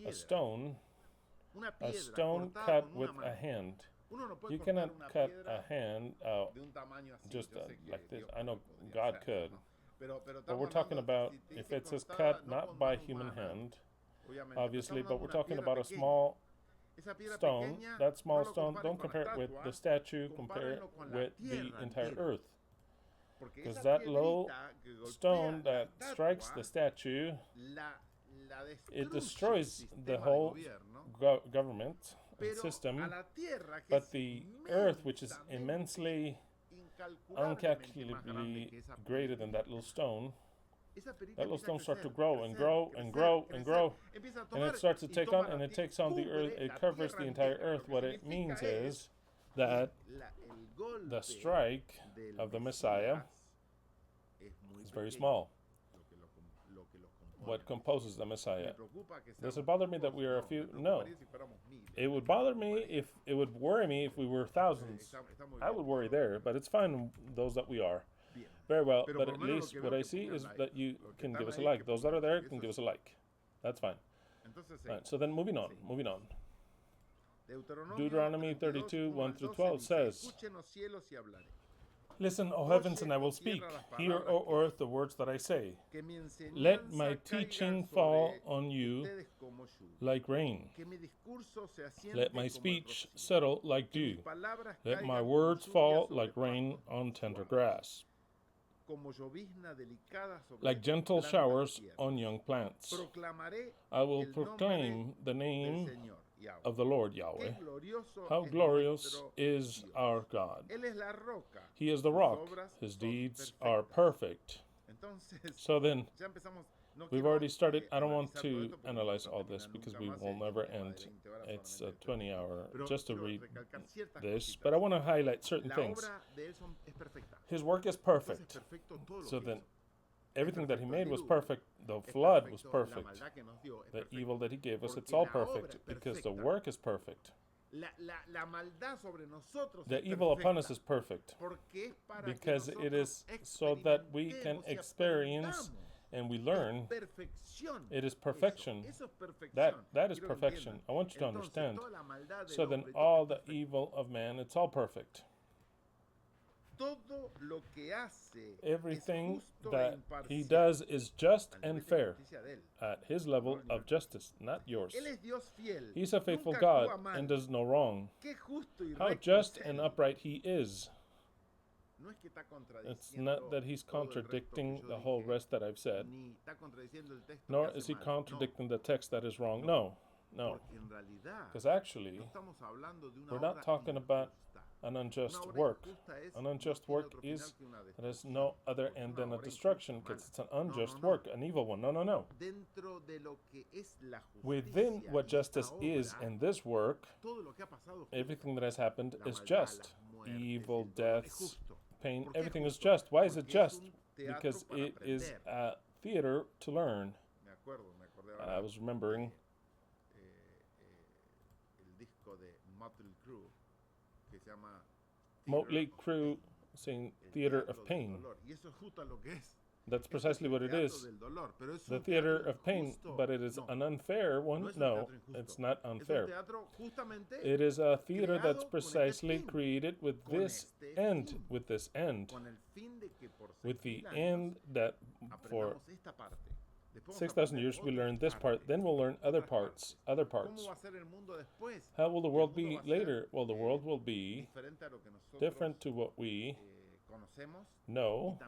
a stone cut with a hand. You cannot cut a hand just like this. I know God could. But we're talking about if it says cut not by human hand, obviously, but we're talking about a small stone. That small stone, don't compare it with the statue, compare it with the entire earth. Because that little stone that strikes the statue, it destroys the whole government system, but the earth, which is immensely, incalculably greater than that little stone starts to grow and grow and grow and grow, and it starts to take on, and it takes on the earth, it covers the entire earth. What it means is that the strike of the Messiah is very small. What composes the Messiah. Does it bother me that we are a few? No. It would bother me if, it would worry me if we were thousands. I would worry there, but it's fine, those that we are. Very well, but at least what I see is that you can give us a like. Those that are there can give us a like. That's fine. Right, so then moving on. Deuteronomy 32, 1 through 12 says, "Listen, O heavens, and I will speak. Hear, O earth, the words that I say. Let my teaching fall on you like rain. Let my speech settle like dew. Let my words fall like rain on tender grass, like gentle showers on young plants. I will proclaim the name of the Lord Yahweh. How glorious is our God. He is the rock. His deeds are perfect." So then, we've already started. I don't want to analyze all this because we will never end. It's a 20-hour just to read this, but I want to highlight certain things. His work is perfect. So then, everything that he made was perfect. The flood was perfect. The evil that he gave us, it's all perfect because the work is perfect. The evil upon us is perfect because it is so that we can experience and we learn. It is perfection. That is perfection. I want you to understand. So then all the evil of man, it's all perfect. Everything that he does is just and fair at his level of justice, not yours. He's a faithful God and does no wrong. How just and upright he is. It's not that he's contradicting the whole rest that I've said, nor is he contradicting the text that is wrong. No. Because actually, we're not talking about an unjust work. An unjust work is, it has no other end than a destruction, because it's an unjust work, an evil one. No. Within what justice is in this work, everything that has happened is just. Evil, deaths, pain, everything is just. Why is it just? Because it is a theater to learn. I was remembering Motley Crue saying Theater of Pain. That's precisely what it is. The theater of pain, but it is an unfair one? No, it's not unfair. It is a theater that's precisely created with this end, with the end that for 6,000 years we learn this part, then we'll learn other parts. How will the world be later? Well, the world will be different to what we know,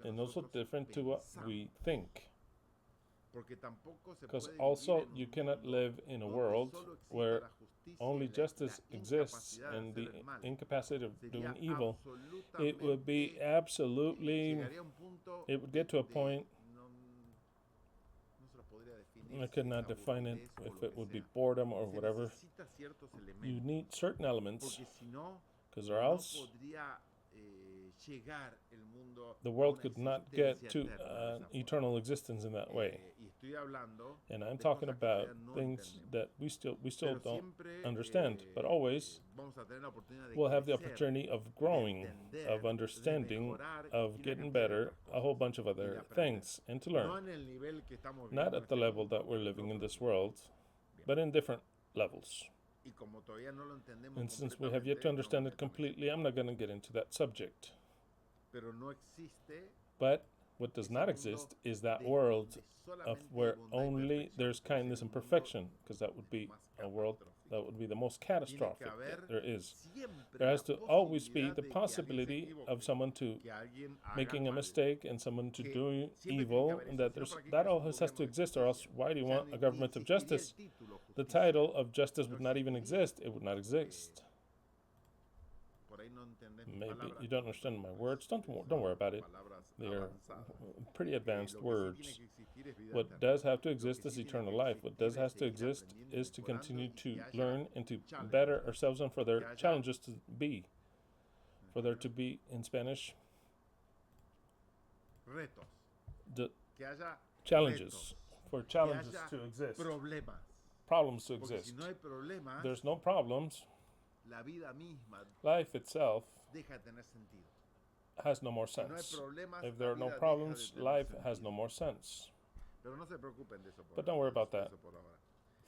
and also different to what we think. Because also you cannot live in a world where only justice exists and the incapacity of doing evil. It would be absolutely, it would get to a point, I could not define it, if it would be boredom or whatever. You need certain elements, because or else the world could not get to eternal existence in that way. And I'm talking about things that we still don't understand, but always we'll have the opportunity of growing, of understanding, of getting better, a whole bunch of other things, and to learn. Not at the level that we're living in this world, but in different levels. And since we have yet to understand it completely, I'm not going to get into that subject. But what does not exist is that world of where only there's kindness and perfection, because that would be a world that would be the most catastrophic that there is. There has to always be the possibility of someone to making a mistake and someone to do evil, and that always has to exist, or else why do you want a government of justice? The title of justice would not even exist. It would not exist. Maybe you don't understand my words. Don't worry about it. They are pretty advanced words. What does have to exist is eternal life. What does have to exist is to continue to learn and to better ourselves, and for their challenges to be. For there to be, in Spanish, the challenges. For challenges to exist. Problems to exist. There's no problems. Life itself has no more sense. If there are no problems, life has no more sense. But don't worry about that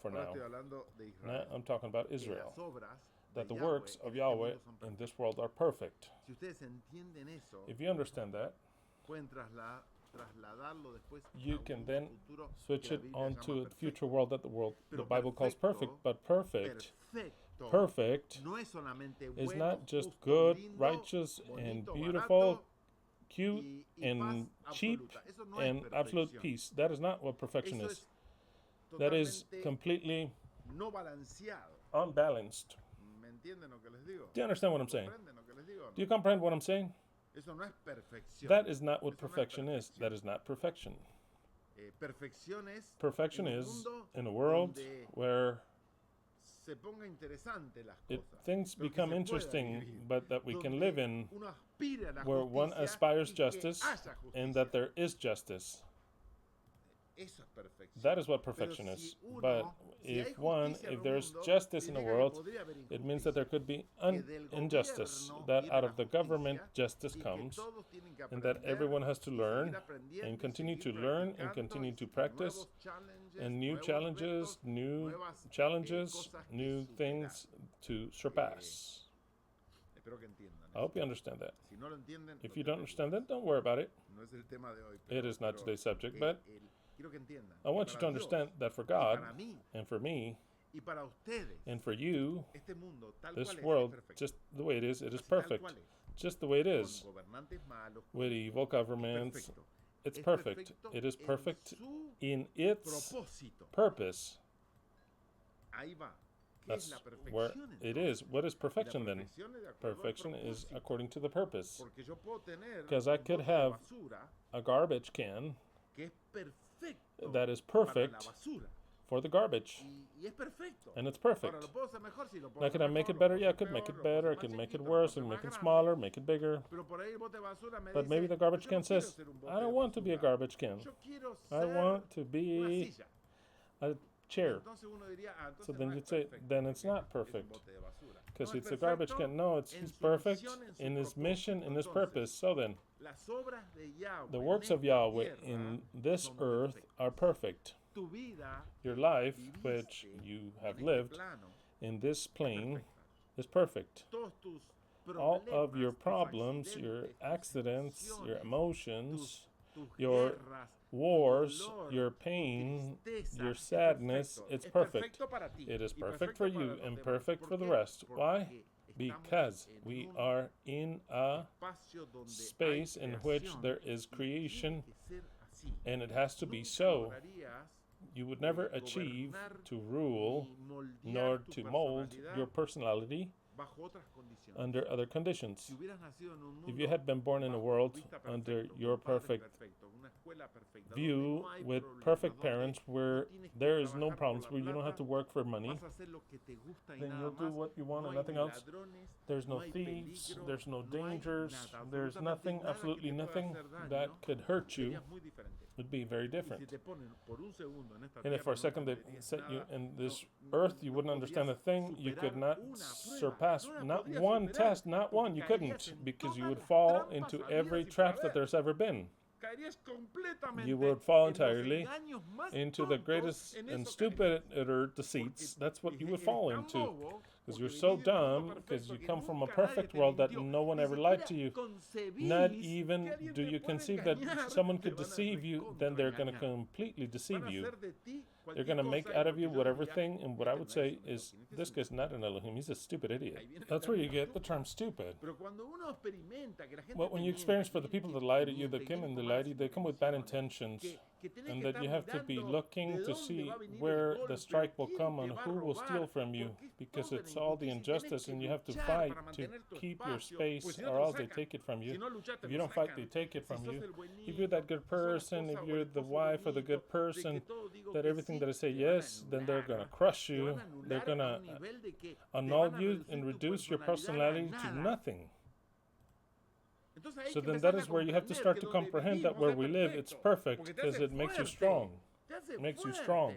for now. Now I'm talking about Israel. That the works of Yahweh in this world are perfect. If you understand that, you can then switch it onto a future world that the Bible calls perfect, but perfect is not just good, righteous, and beautiful, cute, and cheap, and absolute peace. That is not what perfection is. That is completely unbalanced. Do you understand what I'm saying? Do you comprehend what I'm saying? That is not what perfection is. That is not perfection. Perfection is in a world where things become interesting, but that we can live in, where one aspires justice and that there is justice. That is what perfection is. But if there's justice in the world, it means that there could be injustice, that out of the government justice comes, and that everyone has to learn and continue to learn and continue to practice, and new challenges, new things to surpass. I hope you understand that. If you don't understand that, don't worry about it. It is not today's subject, but I want you to understand that for God, and for me, and for you, this world, just the way it is perfect. Just the way it is. With evil governments, it's perfect. It is perfect in its purpose. That's where it is. What is perfection then? Perfection is according to the purpose. Because I could have a garbage can that is perfect for the garbage. And it's perfect. Now, can I make it better? Yeah, I could make it better. I could make it worse, and make it smaller, make it bigger. But maybe the garbage can says, I don't want to be a garbage can. I want to be a chair. So then you'd say, then it's not perfect. because it's a garbage can. No, he's perfect in his mission, in his purpose. So then, the works of Yahweh in this earth are perfect. Your life, which you have lived in this plane, is perfect. All of your problems, your accidents, your emotions, your wars, your pain, your sadness, it's perfect. It is perfect for you and perfect for the rest. Why? Because we are in a space in which there is creation, and it has to be so. You would never achieve to rule nor to mold your personality under other conditions. If you had been born in a world under your perfect view with perfect parents where there is no problems, where you don't have to work for money, then you'll do what you want and nothing else. There's no thieves, there's no dangers, there's nothing, absolutely nothing that could hurt you. It would be very different. And if for a second they set you in this earth, you wouldn't understand a thing. You could not surpass not one test, not one. You couldn't, because you would fall into every trap that there's ever been. You would fall entirely into the greatest and stupider deceits. That's what you would fall into. Because you're so dumb, because you come from a perfect world that no one ever lied to you. Not even do you conceive that someone could deceive you, then they're going to completely deceive you. They're going to make out of you whatever thing, and what I would say is, this guy's not an Elohim, he's a stupid idiot. That's where you get the term stupid. But when you experience for the people that lie to you, that come and they lie to you, they come with bad intentions, and that you have to be looking to see where the strike will come and who will steal from you, because it's all the injustice, and you have to fight to keep your space, or else they take it from you. If you don't fight, they take it from you. If you're that good person, if you're the wife of the good person, that everything that I say yes, then they're going to crush you. They're going to annul you and reduce your personality to nothing. So then that is where you have to start to comprehend that where we live, it's perfect, because it makes you strong. It makes you strong.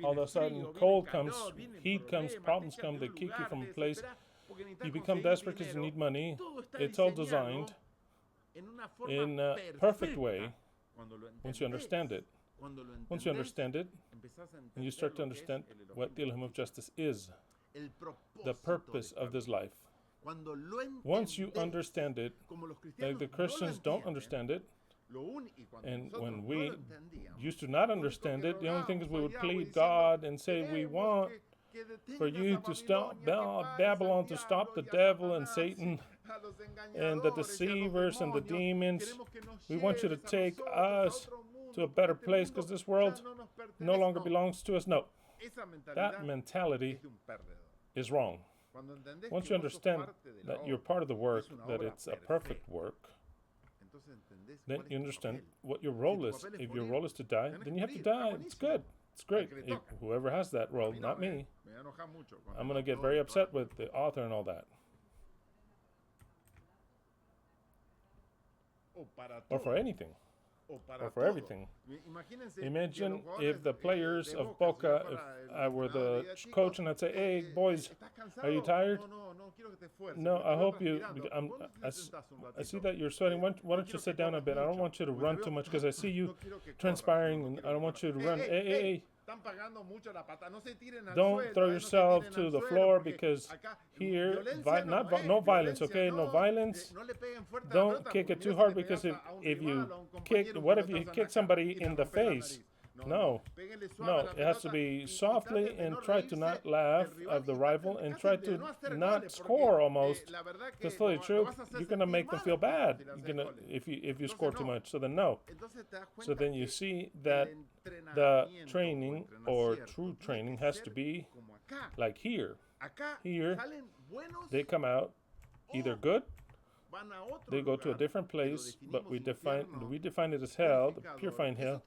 All of a sudden, cold comes, heat comes, problems come, they kick you from a place. You become desperate because you need money. It's all designed in a perfect way once you understand it. Once you understand it, and you start to understand what the Elohim of justice is, the purpose of this life. Once you understand it, like the Christians don't understand it, and when we used to not understand it, the only thing is we would plead God and say, we want for you to stop Babylon, to stop the devil and Satan and the deceivers and the demons. We want you to take us to a better place, because this world no longer belongs to us. No, that mentality is wrong. Once you understand that you're part of the work, that it's a perfect work, then you understand what your role is. If your role is to die, then you have to die. It's good. It's great. If whoever has that role, not me. I'm going to get very upset with the author and all that. Or for anything. Or for everything. Imagine if the players of Boca, if I were the coach and I'd say, hey, boys, are you tired? No, I hope you, I see that you're sweating. Why don't you sit down a bit? I don't want you to run too much, because I see you transpiring, and I don't want you to run. Hey. Don't throw yourself to the floor, because here, no violence, okay? No violence. Don't kick it too hard, because if you kick, what if you kick somebody in the face? No, it has to be softly, and try to not laugh of the rival, and try to not score almost. To tell you the truth, you're going to make them feel bad. You're gonna, if you score too much, so then no. So then you see that the training, or true training, has to be like here. Here, they come out either good, they go to a different place, but we define it as hell, the purifying hell,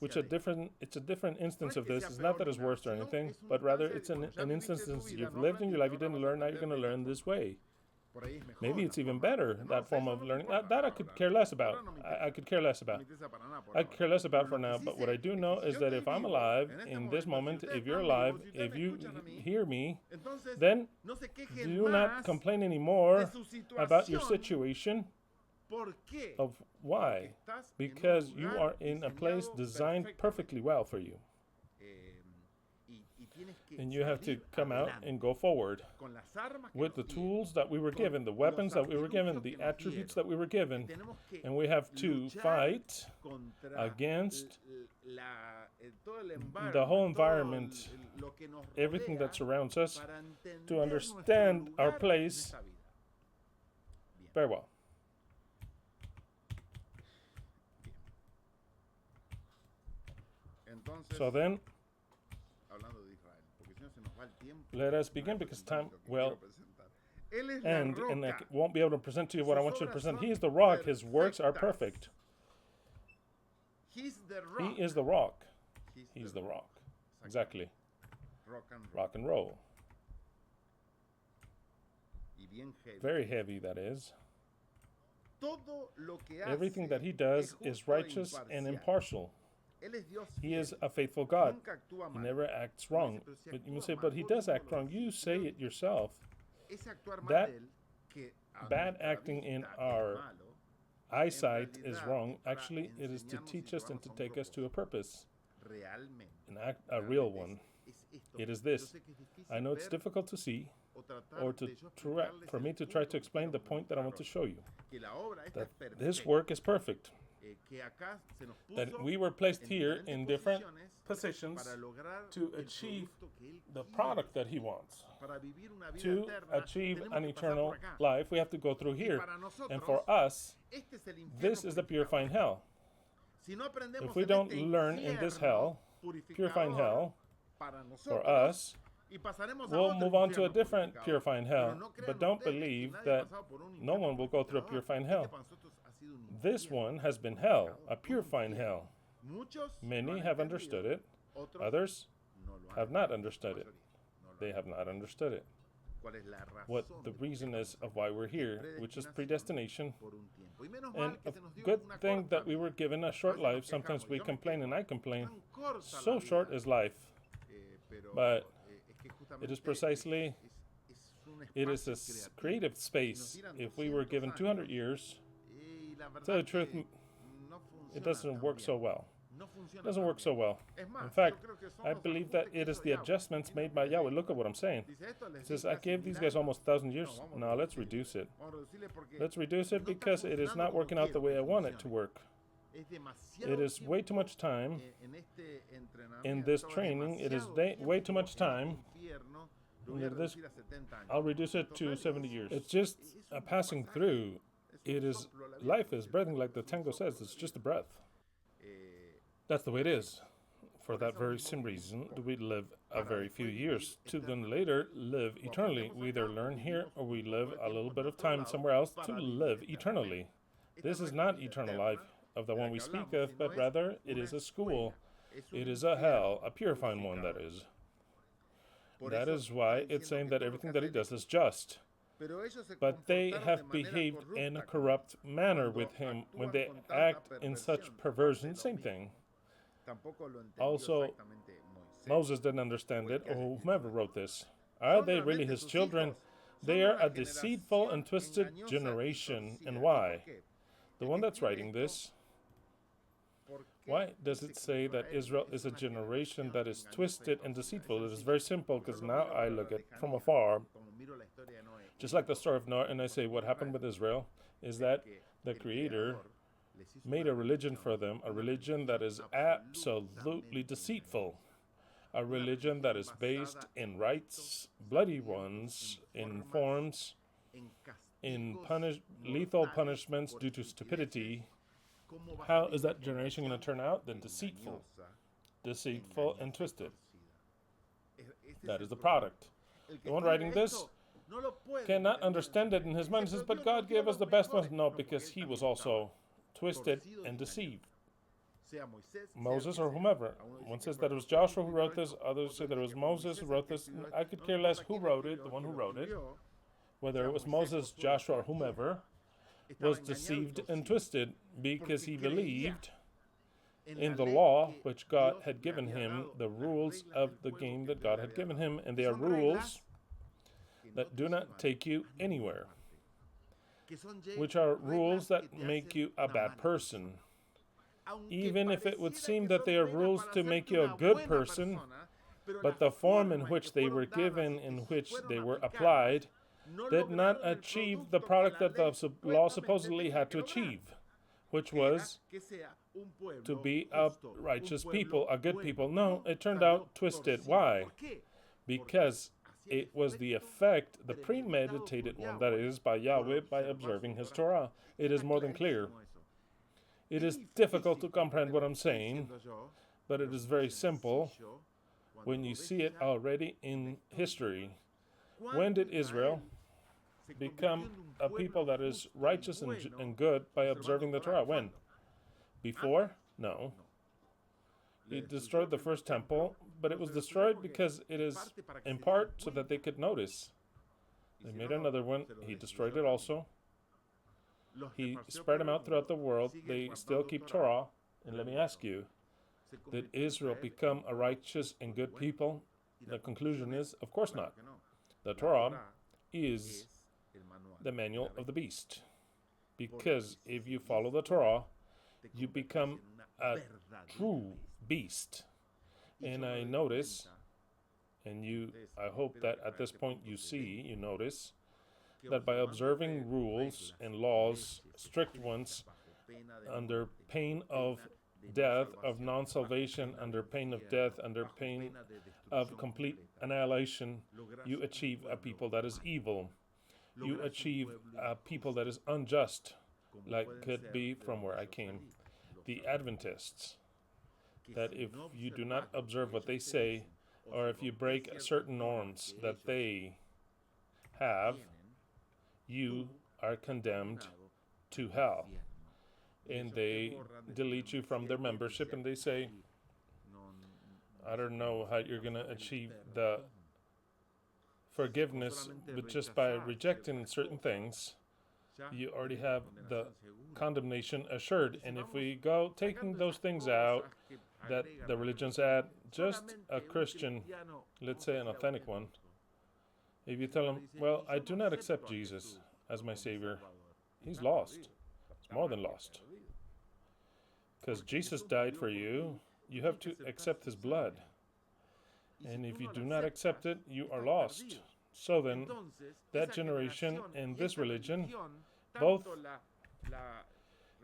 which it's a different instance of this. It's not that it's worse or anything, but rather it's an instance you've lived in your life, you didn't learn, now you're going to learn this way. Maybe it's even better, that form of learning. That I could care less about. I could care less about. I could care less about for now, but what I do know is that if I'm alive in this moment, if you're alive, if you hear me, then do not complain anymore about your situation. Of why? Because you are in a place designed perfectly well for you. And you have to come out and go forward with the tools that we were given, the weapons that we were given, the attributes that we were given. And we have to fight against the whole environment, everything that surrounds us, to understand our place very well. So then, let us begin because time will end and I won't be able to present to you what I want you to present. He is the rock. His works are perfect. He is the rock. He's the rock. Exactly. Rock and roll. Very heavy, that is. Everything that he does is righteous and impartial. He is a faithful God. He never acts wrong. But you may say, but he does act wrong. You say it yourself. That bad acting in our eyesight is wrong. Actually, it is to teach us and to take us to a purpose, a real one. It is this. I know it's difficult to see, or for me to try to explain the point that I want to show you. That this work is perfect. That we were placed here in different positions to achieve the product that he wants. To achieve an eternal life, we have to go through here. And for us, this is the purifying hell. If we don't learn in this hell, purifying hell, for us, we'll move on to a different purifying hell. But don't believe that no one will go through a purifying hell. This one has been hell, a purifying hell. Many have understood it. Others have not understood it. They have not understood it. What the reason is of why we're here, which is predestination. And a good thing that we were given a short life. Sometimes we complain, and I complain. So short is life. But it is precisely, it is a creative space. If we were given 200 years, to tell the truth, it doesn't work so well. It doesn't work so well. In fact, I believe that it is the adjustments made by Yahweh. Look at what I'm saying. It says, I gave these guys almost 1,000 years. Now let's reduce it. Let's reduce it because it is not working out the way I want it to work. It is way too much time in this training. It is way too much time. I'll reduce it to 70 years. It's just a passing through. It is, life is breathing, like the tango says. It's just a breath. That's the way it is. For that very same reason, do we live a very few years to then later live eternally. We either learn here or we live a little bit of time somewhere else to live eternally. This is not eternal life of the one we speak of, but rather it is a school. It is a hell, a purifying one, that is. That is why it's saying that everything that he does is just. But they have behaved in a corrupt manner with him when they act in such perversion. Same thing. Also, Moses didn't understand it, or whomever wrote this. Are they really his children? They are a deceitful and twisted generation. And why? The one that's writing this, why does it say that Israel is a generation that is twisted and deceitful? It is very simple, because now I look at from afar, just like the story of Noah, and I say what happened with Israel is that the Creator made a religion for them, a religion that is absolutely deceitful, a religion that is based in rites, bloody ones, in forms, in lethal punishments due to stupidity. How is that generation going to turn out? Then deceitful and twisted. That is the product. The one writing this cannot understand it in his mind. He says, but God gave us the best ones. No, because he was also twisted and deceived. Moses or whomever. One says that it was Joshua who wrote this. Others say that it was Moses who wrote this. I could care less who wrote it, the one who wrote it. whether it was Moses, Joshua, or whomever, was deceived and twisted because he believed in the law which God had given him, the rules of the game that God had given him, and they are rules that do not take you anywhere, which are rules that make you a bad person. Even if it would seem that they are rules to make you a good person, but the form in which they were given, in which they were applied, did not achieve the product that the law supposedly had to achieve, which was to be a righteous people, a good people. No, it turned out twisted. Why? Because it was the effect, the premeditated one, that is, by Yahweh, by observing his Torah. It is more than clear. It is difficult to comprehend what I'm saying, but it is very simple when you see it already in history. When did Israel become a people that is righteous and good by observing the Torah? When? Before? No. He destroyed the first temple, but it was destroyed because it is in part so that they could notice. They made another one. He destroyed it also. He spread them out throughout the world. They still keep Torah. And let me ask you, did Israel become a righteous and good people? The conclusion is, of course not. The Torah is the manual of the beast. Because if you follow the Torah, you become a true beast. And I notice, and I hope that at this point you notice, that by observing rules and laws, strict ones, under pain of death, of non-salvation, under pain of death, under pain of complete annihilation, you achieve a people that is evil. You achieve a people that is unjust, like could be from where I came, the Adventists, that if you do not observe what they say, or if you break certain norms that they have, you are condemned to hell. And they delete you from their membership, and they say, I don't know how you're going to achieve the forgiveness, but just by rejecting certain things, you already have the condemnation assured. And if we go taking those things out that the religions add, just a Christian, let's say an authentic one, if you tell him, well, I do not accept Jesus as my Savior, he's lost. He's more than lost. Because Jesus died for you, you have to accept his blood. And if you do not accept it, you are lost. So then, that generation and this religion, both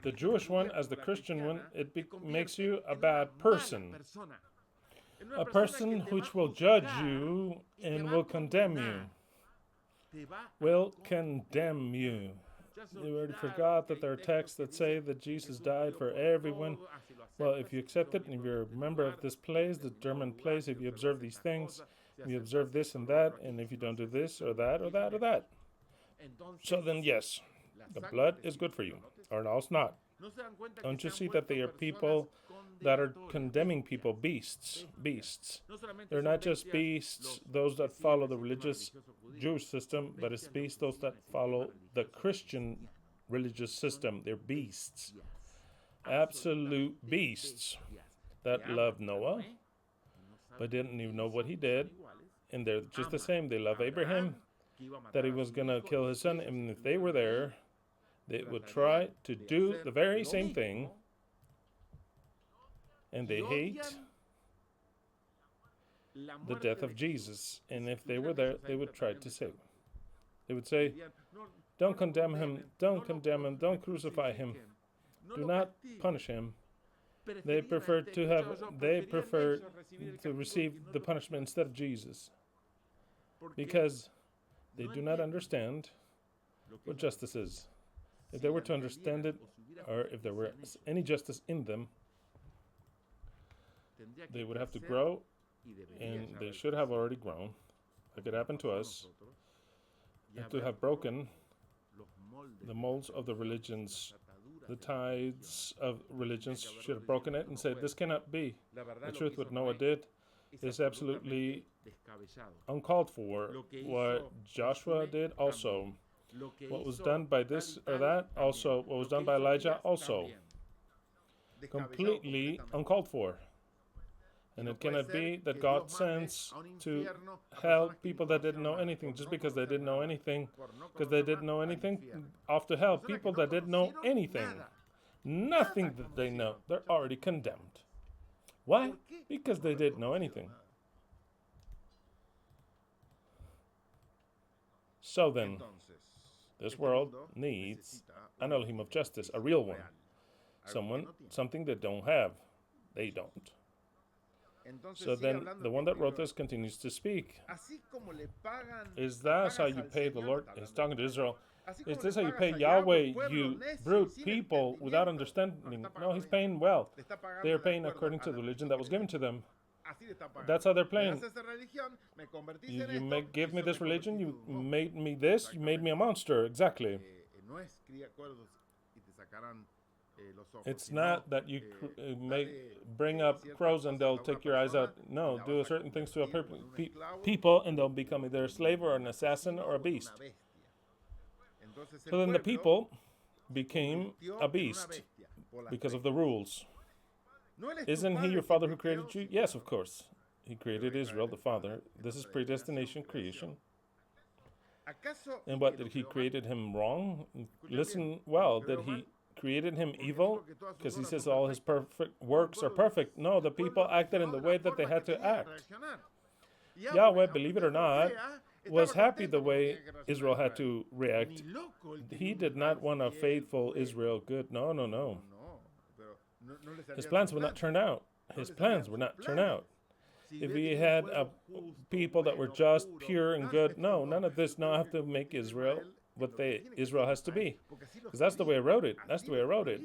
the Jewish one as the Christian one, it makes you a bad person. A person which will judge you and will condemn you. Will condemn you. You already forgot that there are texts that say that Jesus died for everyone. Well, if you accept it and if you're a member of this place, the German place, if you observe these things, if you observe this and that, and if you don't do this or that or that or that, so then yes, the blood is good for you, or else not. Don't you see that they are people that are condemning people, beasts. They're not just beasts, those that follow the religious Jewish system, but it's beasts, those that follow the Christian religious system. They're beasts. Absolute beasts that love Noah, but didn't even know what he did. And they're just the same. They love Abraham, that he was going to kill his son. And if they were there, they would try to do the very same thing. And they hate the death of Jesus. And if they were there, they would try to save him. They would say, don't condemn him, don't crucify him, do not punish him. They prefer to receive the punishment instead of Jesus, because they do not understand what justice is. If they were to understand it, or if there were any justice in them, they would have to grow, and they should have already grown, like it happened to us, and to have broken the molds of the religions. The tides of religions should have broken it and said, this cannot be. The truth, what Noah did, is absolutely uncalled for. What Joshua did also. What was done by this or that also. What was done by Elijah also. Completely uncalled for. And it cannot be that God sends to hell people that didn't know anything just because they didn't know anything. Because they didn't know anything, off to hell. People that didn't know anything. Nothing that they know. They're already condemned. Why? Because they didn't know anything. So then, this world needs an Elohim of justice, a real one. Something they don't have. They don't. So then, the one that wrote this continues to speak. Is that how you pay the Lord? He's talking to Israel. Is this how you pay Yahweh, you brute people, without understanding? No, he's paying well. They are paying according to the religion that was given to them. That's how they're playing. You give me this religion, you made me this, you made me a monster. Exactly. It's not that you bring up crows and they'll take your eyes out. No, do certain things to a people and they'll become either a slave or an assassin or a beast. So then the people became a beast because of the rules. Isn't he your father who created you? Yes, of course. He created Israel, the father. This is predestination, creation. And what, did he created him wrong? Listen well, did he created him evil? Because he says all his perfect works are perfect. No, the people acted in the way that they had to act. Yahweh, believe it or not, was happy the way Israel had to react. He did not want a faithful Israel good. No, no, no. His plans would not turn out. His plans would not turn out. If he had people that were just, pure, and good, no, none of this. No, I have to make Israel what Israel has to be. Because that's the way I wrote it. That's the way I wrote it.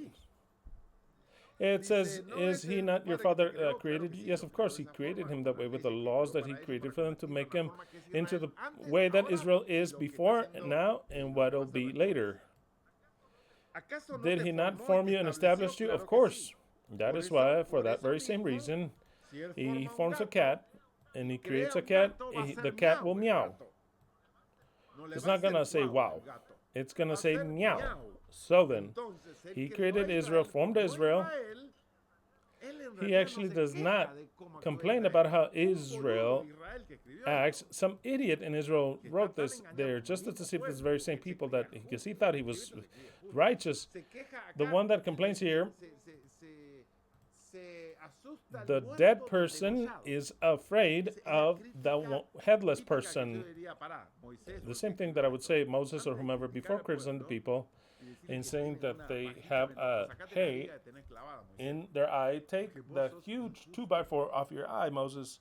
It says, is he not your father created you? Yes, of course, he created him that way with the laws that he created for them to make him into the way that Israel is before, now, and what will be later. Did he not form you and establish you? Of course. That is why, for that very same reason, he forms a cat, and he creates a cat, the cat will meow. It's not going to say wow. It's going to say meow. So then, he created Israel, formed Israel. He actually does not complain about how Israel acts. Some idiot in Israel wrote this there just to see if it's the very same people that, because he thought he was righteous. The one that complains here, the dead person is afraid of the headless person. The same thing that I would say Moses or whomever before criticizing the people in saying that they have a hay in their eye. Take the huge 2x4 off your eye, Moses.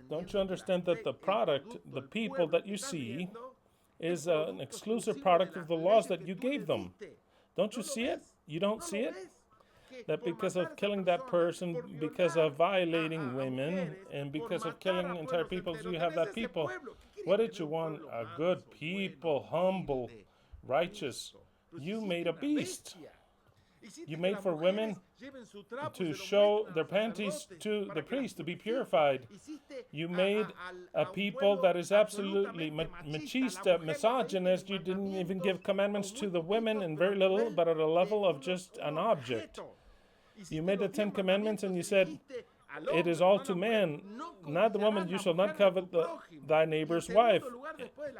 Don't you understand that the product, the people that you see, is an exclusive product of the laws that you gave them? Don't you see it? You don't see it? That because of killing that person, because of violating women, and because of killing entire peoples, you have that people. What did you want? A good people, humble, righteous. You made a beast. You made for women to show their panties to the priest to be purified. You made a people that is absolutely machista, misogynist. You didn't even give commandments to the women, and very little, but at a level of just an object. You made the 10 commandments and you said, it is all to man, not the woman. You shall not covet thy neighbor's wife.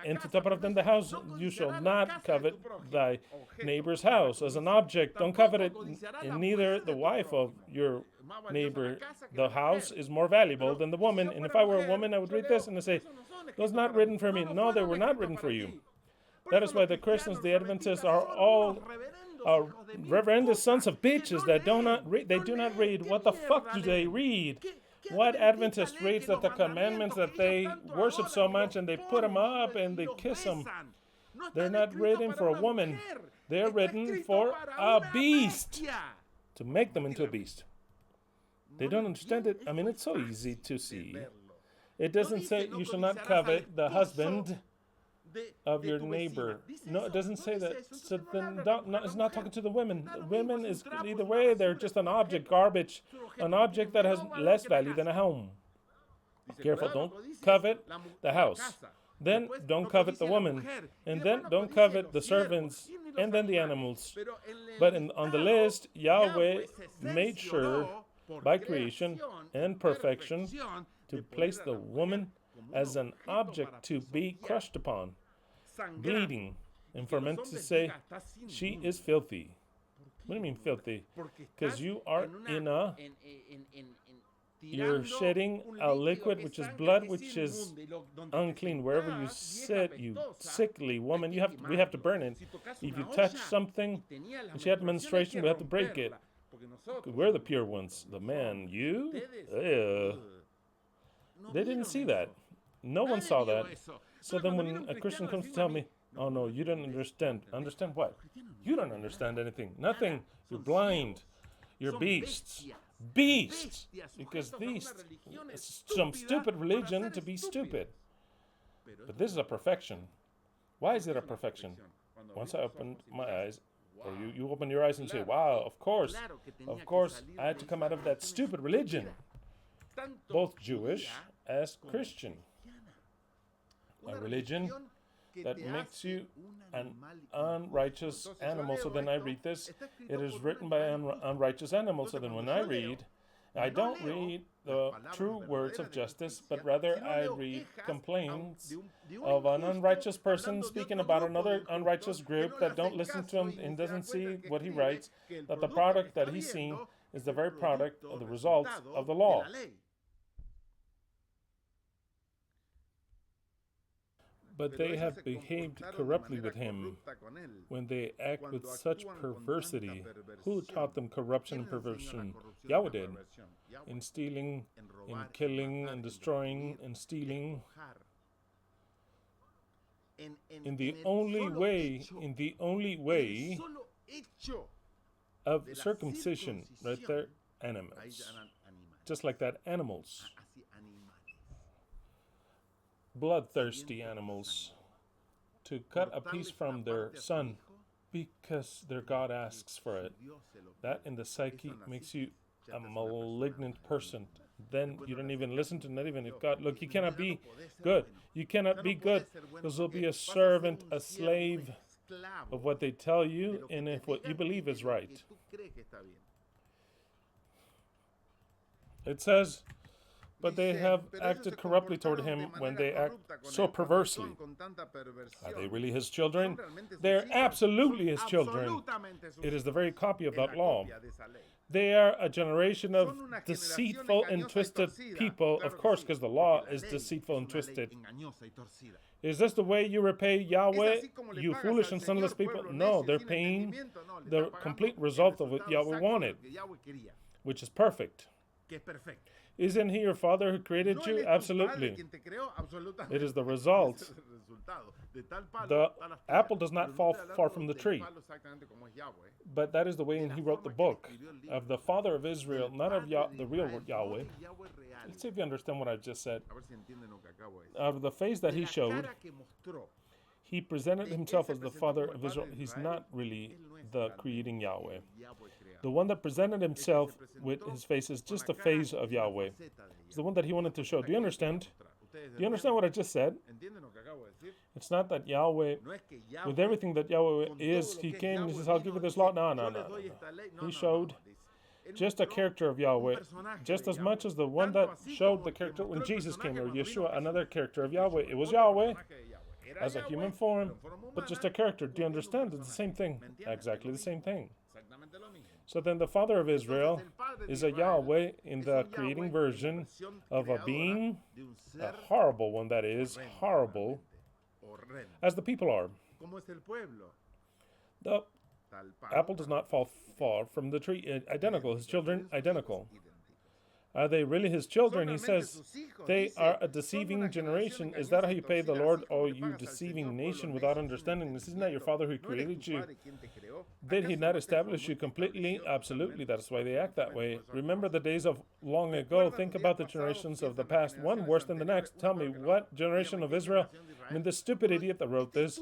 And to top it up in the house, you shall not covet thy neighbor's house as an object. Don't covet it, and neither the wife of your neighbor. The house is more valuable than the woman. And if I were a woman, I would read this and I'd say, those not written for me. No, they were not written for you. That is why the Christians, the Adventists, are all reverend sons of bitches that do not read. They do not read. What the fuck do they read? What Adventist reads that the commandments that they worship so much and they put them up and they kiss them? They're not written for a woman. They're written for a beast, to make them into a beast. They don't understand it. I mean, it's so easy to see. It doesn't say you shall not covet the husband of your neighbor. No, it doesn't say that. So then it's not talking to the women. The women is either way, they're just an object, garbage, an object that has less value than a home. Careful, don't covet the house. Then don't covet the woman. And then don't covet the servants and then the animals. But on the list, Yahweh made sure by creation and perfection to place the woman as an object to be crushed upon, bleeding. And for men to say, she is filthy. What do you mean filthy? Because you are you're shedding a liquid which is blood, which is unclean. Wherever you sit, you sickly woman, we have to burn it. If you touch something and she had menstruation, we have to break it. We're the pure ones. The man, you? They didn't see that. No one saw that. So then when a Christian comes to tell me, oh no, you don't understand. Understand what? You don't understand anything. Nothing. You're blind. You're beasts. Beasts! Because these, some stupid religion to be stupid. But this is a perfection. Why is it a perfection? Once I opened my eyes, or you open your eyes and say, wow, of course, I had to come out of that stupid religion. Both Jewish as Christian. A religion that makes you an unrighteous animal. So then I read this. It is written by an unrighteous animal. So then when I read, I don't read the true words of justice, but rather I read complaints of an unrighteous person speaking about another unrighteous group that don't listen to him and doesn't see what he writes, that the product that he's seeing is the very product of the results of the law. But they have behaved corruptly with him when they act with such perversity. Who taught them corruption and perversion? Yahweh did. In stealing, in killing, and destroying, and stealing. In the only way of circumcision, right there, animals. Just like that, animals. Bloodthirsty animals, to cut a piece from their son because their God asks for it. That in the psyche makes you a malignant person. Then you don't even listen to, not even if God, look, you cannot be good. You cannot be good because you'll be a servant, a slave of what they tell you and if what you believe is right. It says, but they have acted corruptly toward him when they act so perversely. Are they really his children? They're absolutely his children. It is the very copy of that law. They are a generation of deceitful and twisted people, of course, because the law is deceitful and twisted. Is this the way you repay Yahweh, you foolish and sinless people? No, they're paying the complete result of what Yahweh wanted, which is perfect. Isn't he your father who created you? Absolutely. It is the result. The apple does not fall far from the tree. But that is the way he wrote the book of the father of Israel, not of the real Yahweh. Let's see if you understand what I just said. Out of the face that he showed, he presented himself as the father of Israel. He's not really the creating Yahweh. The one that presented himself with his face is just a phase of Yahweh. It's the one that he wanted to show. Do you understand? Do you understand what I just said? It's not that Yahweh, with everything that Yahweh is, he came and he says, I'll give you this law. No. He showed just a character of Yahweh, just as much as the one that showed the character when Jesus came, or Yeshua, another character of Yahweh. It was Yahweh as a human form, but just a character. Do you understand? It's the same thing. Exactly the same thing. So then the father of Israel is a Yahweh in the creating version of a being, a horrible one that is, horrible, as the people are. The apple does not fall far from the tree. Identical. His children, identical. Are they really his children? He says, they are a deceiving generation. Is that how you pay the Lord? Oh, you deceiving nation without understanding. This isn't that your father who created you? Did he not establish you completely? Absolutely. That's why they act that way. Remember the days of long ago. Think about the generations of the past, one worse than the next. Tell me, what generation of Israel I mean, the stupid idiot that wrote this,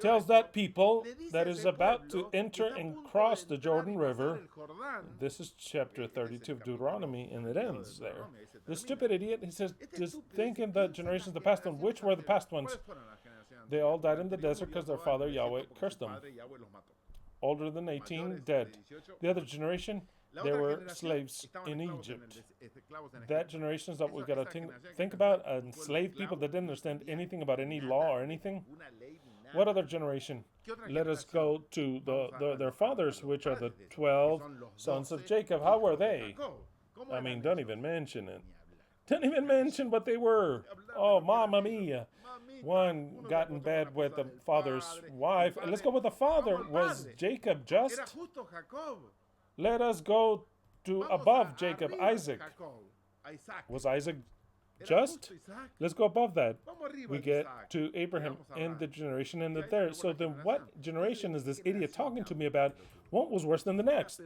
tells that people that is about to enter and cross the Jordan River. This is chapter 32 of Deuteronomy, and it ends there. The stupid idiot, he says, just thinking the generations of the past one, which were the past ones? They all died in the desert because their father Yahweh cursed them. Older than 18, dead. The other generation, they were slaves in Egypt. That generation is what we've got to think about. Enslaved people that didn't understand anything about any law or anything. What other generation? Let us go to their fathers, which are the 12 sons of Jacob. How were they? I mean, don't even mention it. Don't even mention what they were. Oh, mamma mia. One got in bed with the father's wife. Let's go with the father. Was Jacob just? Let us go to above Jacob, Isaac. Was Isaac just? Let's go above that. We get to Abraham and the generation and the there. So then what generation is this idiot talking to me about? One was worse than the next.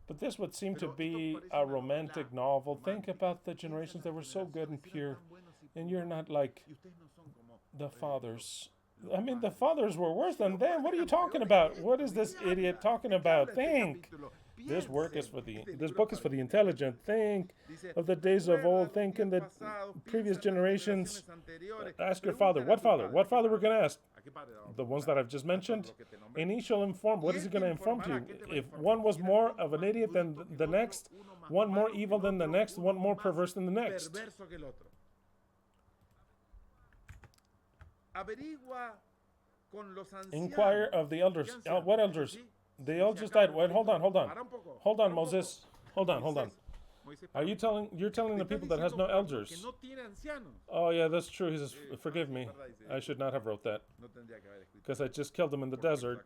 But this would seem to be a romantic novel. Think about the generations that were so good and pure. And you're not like the fathers. I mean, the fathers were worse than them. What are you talking about? What is this idiot talking about? Think. This book is for the intelligent. Think of the days of old. Think in the previous generations. Ask your father. What father? What father we're going to ask? The ones that I've just mentioned. And he shall inform. What is he going to inform to you? If one was more of an idiot than the next, one more evil than the next, one more perverse than the next. Inquire of the elders. What elders? They all just died. Wait, hold on, Moses. Hold on. You're telling the people that has no elders? Oh yeah, that's true. He says, forgive me. I should not have wrote that. Because I just killed them in the desert.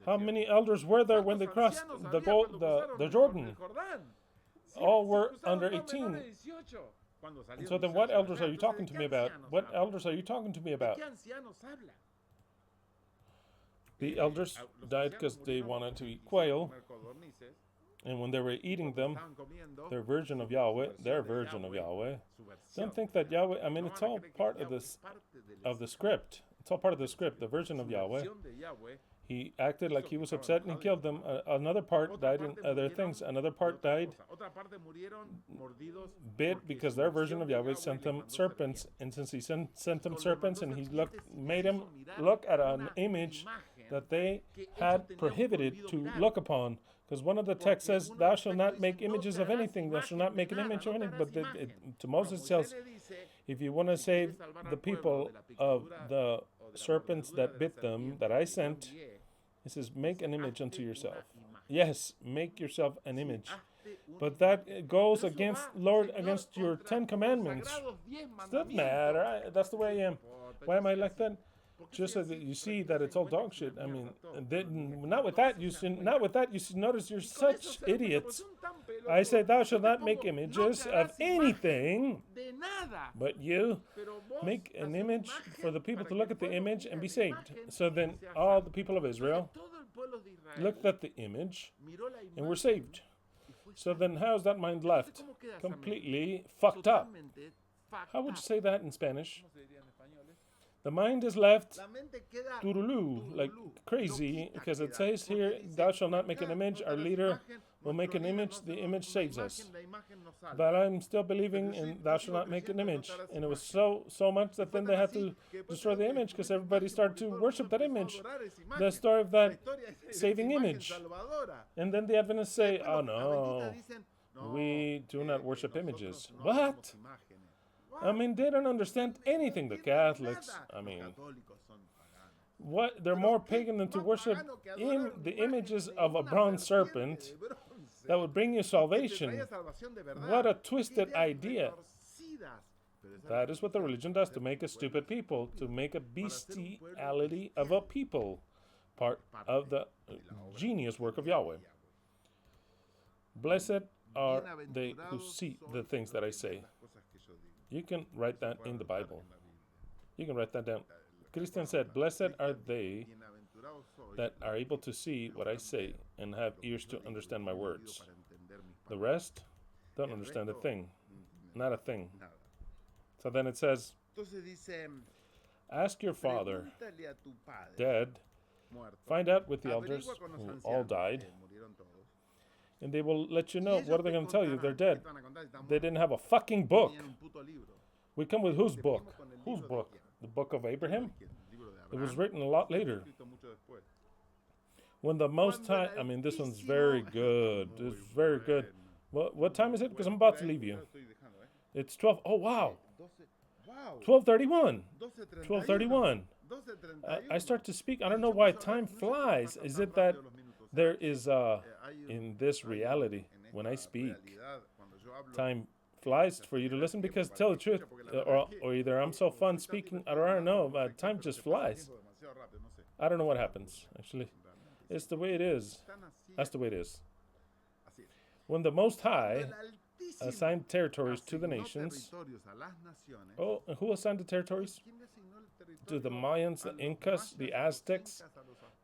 How many elders were there when they crossed the Jordan? All were under 18. And so then what elders are you talking to me about? What elders are you talking to me about? The elders died because they wanted to eat quail. And when they were eating them, their version of Yahweh, don't think that Yahweh, I mean, it's all part of the script. It's all part of the script, the version of Yahweh. He acted like he was upset and he killed them. Another part died in other things. Another part died bit because their version of Yahweh sent them serpents. And since he sent them serpents and he made them look at an image that they had prohibited to look upon. Because one of the texts says, thou shalt not make images of anything. Thou shalt not make an image of anything. But to Moses it tells, if you want to save the people of the serpents that bit them, that I sent, it says, make an image unto yourself. Yes, make yourself an image. But that goes against your 10 commandments. It doesn't matter. That's the way I am. Why am I like that? Just so that you see that it's all dog shit. I mean, not with that you should notice you're such idiots. I say thou shalt not make images of anything, but you make an image for the people to look at the image and be saved. So then all the people of Israel looked at the image and were saved. So then how's that mind left? Completely fucked up. How would you say that in Spanish? The mind is left turulú, like crazy, because it says here, thou shalt not make an image. Our leader will make an image. The image saves us. But I'm still believing in thou shalt not make an image. And it was so much that then they had to destroy the image because everybody started to worship that image. The story of that saving image. And then the Adventists say, oh no, we do not worship images. What? I mean, they don't understand anything, the Catholics. I mean, what? They're more pagan than to worship the images of a bronze serpent that would bring you salvation. What a twisted idea. That is what the religion does, to make a stupid people, to make a bestiality of a people. Part of the genius work of Yahweh. Blessed are they who see the things that I say. You can write that in the Bible. You can write that down. Christian said, blessed are they that are able to see what I say and have ears to understand my words. The rest don't understand a thing. Not a thing. So then it says, ask your father, dead, find out with the elders who all died, and they will let you know. What are they going to tell you? They're dead. They didn't have a fucking book. We come with whose book? Whose book? The book of Abraham? It was written a lot later. When the Most High, I mean, this one's very good. It's very good. What time is it? Because I'm about to leave you. It's 12. Oh, wow. 12:31. 12:31. I start to speak. I don't know why time flies. Is it that there is, in this reality, when I speak, time flies for you to listen? Because tell the truth, or either I'm so fun speaking, or I don't know, time just flies. I don't know what happens, actually. It's the way it is. That's the way it is. When the Most High assigned territories to the nations. Oh, and who assigned the territories? To the Mayans, the Incas, the Aztecs,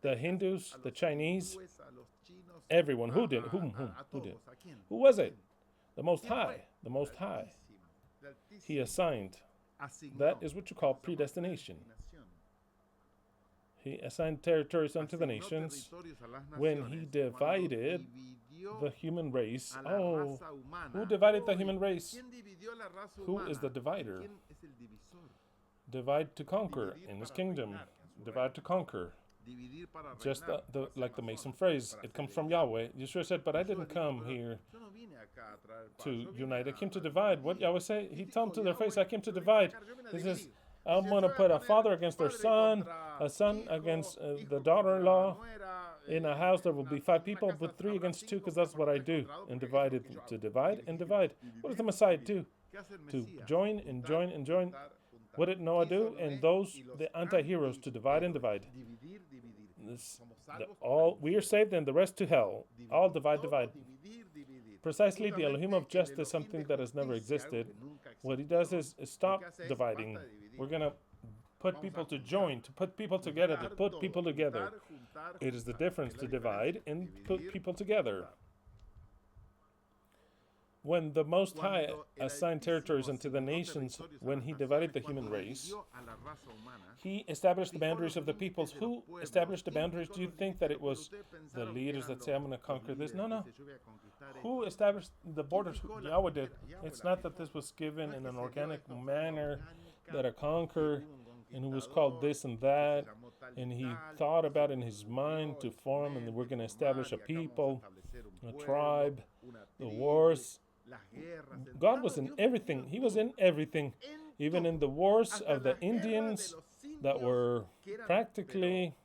the Hindus, the Chinese, everyone. Who did? Who did? Who was it? The Most High. The Most High. He assigned. That is what you call predestination. He assigned territories unto the nations when he divided the human race. Oh, who divided the human race? Who is the divider? Divide to conquer in his kingdom. Divide to conquer. Just like the Mason phrase. It comes from Yahweh. Yeshua said, but I didn't come here to unite. I came to divide. What Yahweh say? He told them to their face, I came to divide. He says, I'm going to put a father against their son, a son against the daughter-in-law. In a house there will be 5 people, but 3 against 2, because that's what I do. And divide it, to divide and divide. What does the Messiah do? To join and join and join. What did Noah do? And those, the anti-heroes, to divide and divide. We are saved and the rest to hell. All divide, divide. Precisely, the Elohim of justice, something that has never existed. What he does is stop dividing. We're going to put people to join, to put people together, to put people together. It is the difference to divide and put people together. When the Most High assigned territories unto the nations, when he divided the human race, he established the boundaries of the peoples. Who established the boundaries? Do you think that it was the leaders that say, I'm going to conquer this? No. Who established the borders? Yahweh did. It's not that this was given in an organic manner, that a conqueror, and who was called this and that, and he thought about in his mind to form, and we're going to establish a people, a tribe, the wars. God was in everything. He was in everything. Even in the wars of the Indians that were practically,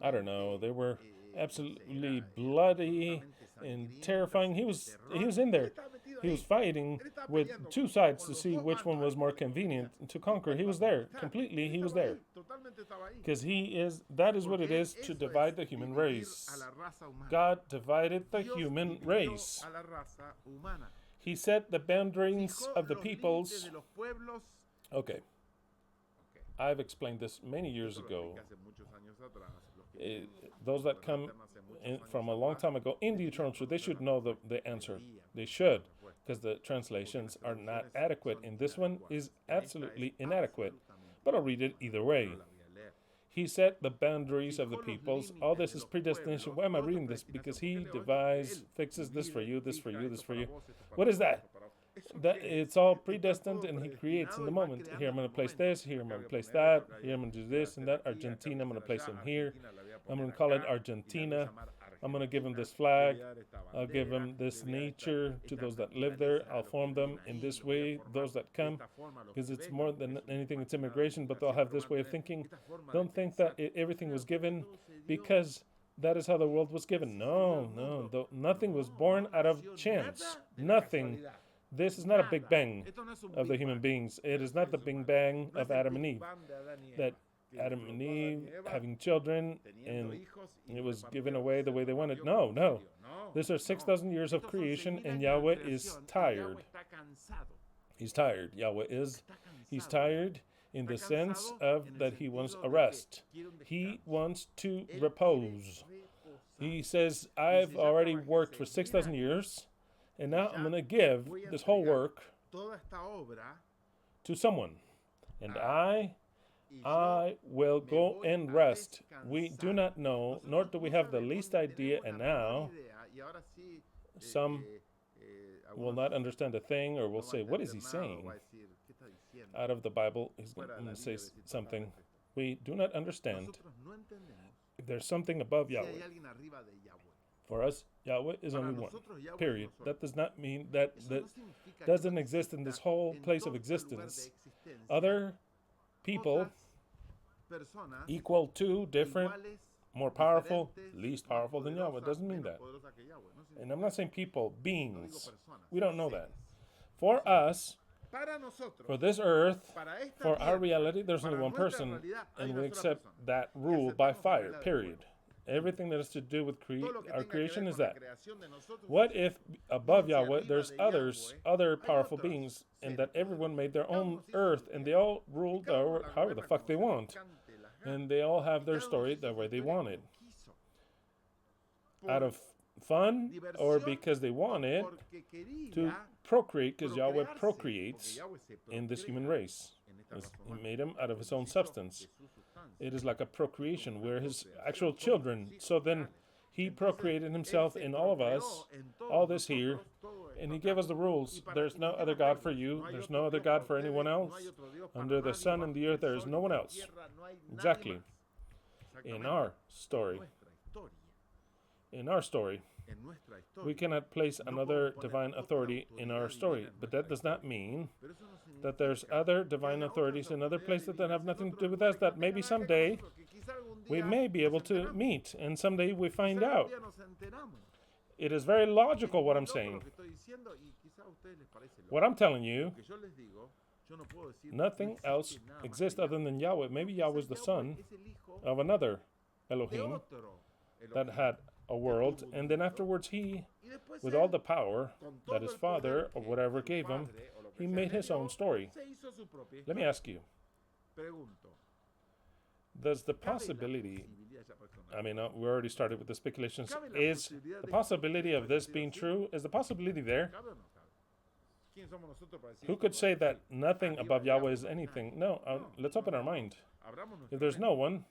I don't know, they were absolutely bloody and terrifying. He was in there. He was fighting with 2 sides to see which one was more convenient to conquer. He was there. Completely, he was there. Because that is what it is to divide the human race. God divided the human race. He set the boundaries of the peoples. Okay. I've explained this many years ago. Those that come from a long time ago in the eternal truth, they should know the answer. They should, because the translations are not adequate. And this one is absolutely inadequate. But I'll read it either way. He set the boundaries of the peoples. All this is predestination. Why am I reading this? Because he fixes this for you, this for you, this for you. What is that? That it's all predestined, and he creates in the moment. Here I'm going to place this, here I'm going to place that, here I'm going to do this and that. Argentina, I'm going to place him here. I'm going to call it Argentina. I'm going to give him this flag. I'll give him this nature to those that live there. I'll form them in this way, those that come, because it's more than anything, it's immigration, but they'll have this way of thinking. Don't think that everything was given because that is how the world was given. No. Nothing was born out of chance. Nothing. This is not a big bang of the human beings. It is not the big bang of Adam and Eve. That Adam and Eve having children and it was given away the way they wanted. No. These are 6,000 years of creation, and Yahweh is tired. He's tired. Yahweh is. He's tired in the sense of that he wants a rest. He wants to repose. He says, I've already worked for 6,000 years. And now I'm going to give this whole work to someone, and I will go and rest. We do not know, nor do we have the least idea, and now some will not understand a thing, or will say, what is he saying? Out of the Bible, he's going to say something. We do not understand. If there's something above Yahweh. For us, Yahweh is only one. Period. That does not mean that doesn't exist in this whole place of existence. Other people equal to, different, more powerful, least powerful than Yahweh. It doesn't mean that. And I'm not saying people, beings. We don't know that. For us, for this earth, for our reality, there's only one person, and we accept that rule by fire, period. Everything that has to do with our creation is that. What if above Yahweh there's other powerful beings, and that everyone made their own earth, and they all ruled however the fuck they want, and they all have their story the way they want it, out of fun, or because they wanted to procreate, because Yahweh procreates in this human race. He made him out of his own substance. It is like a procreation. We're his actual children. So then he procreated himself in all of us, all this here, and he gave us the rules. There's no other God for you. There's no other God for anyone else. Under the sun and the earth, there is no one else. Exactly. In our story. We cannot place another divine authority in our story, but that does not mean that there's other divine authorities in other places that have nothing to do with us, that maybe someday we may be able to meet, and someday we find out. It is very logical what I'm saying. What I'm telling you, nothing else exists other than Yahweh. Maybe Yahweh is the son of another Elohim that had a world, and then afterwards he, with all the power that his father or whatever gave him, he made his own story. Let me ask you, does the possibility, we already started with the speculations, is the possibility of this being true, is the possibility there? Who could say that nothing above Yahweh is anything? No, let's open our mind. If there's no one,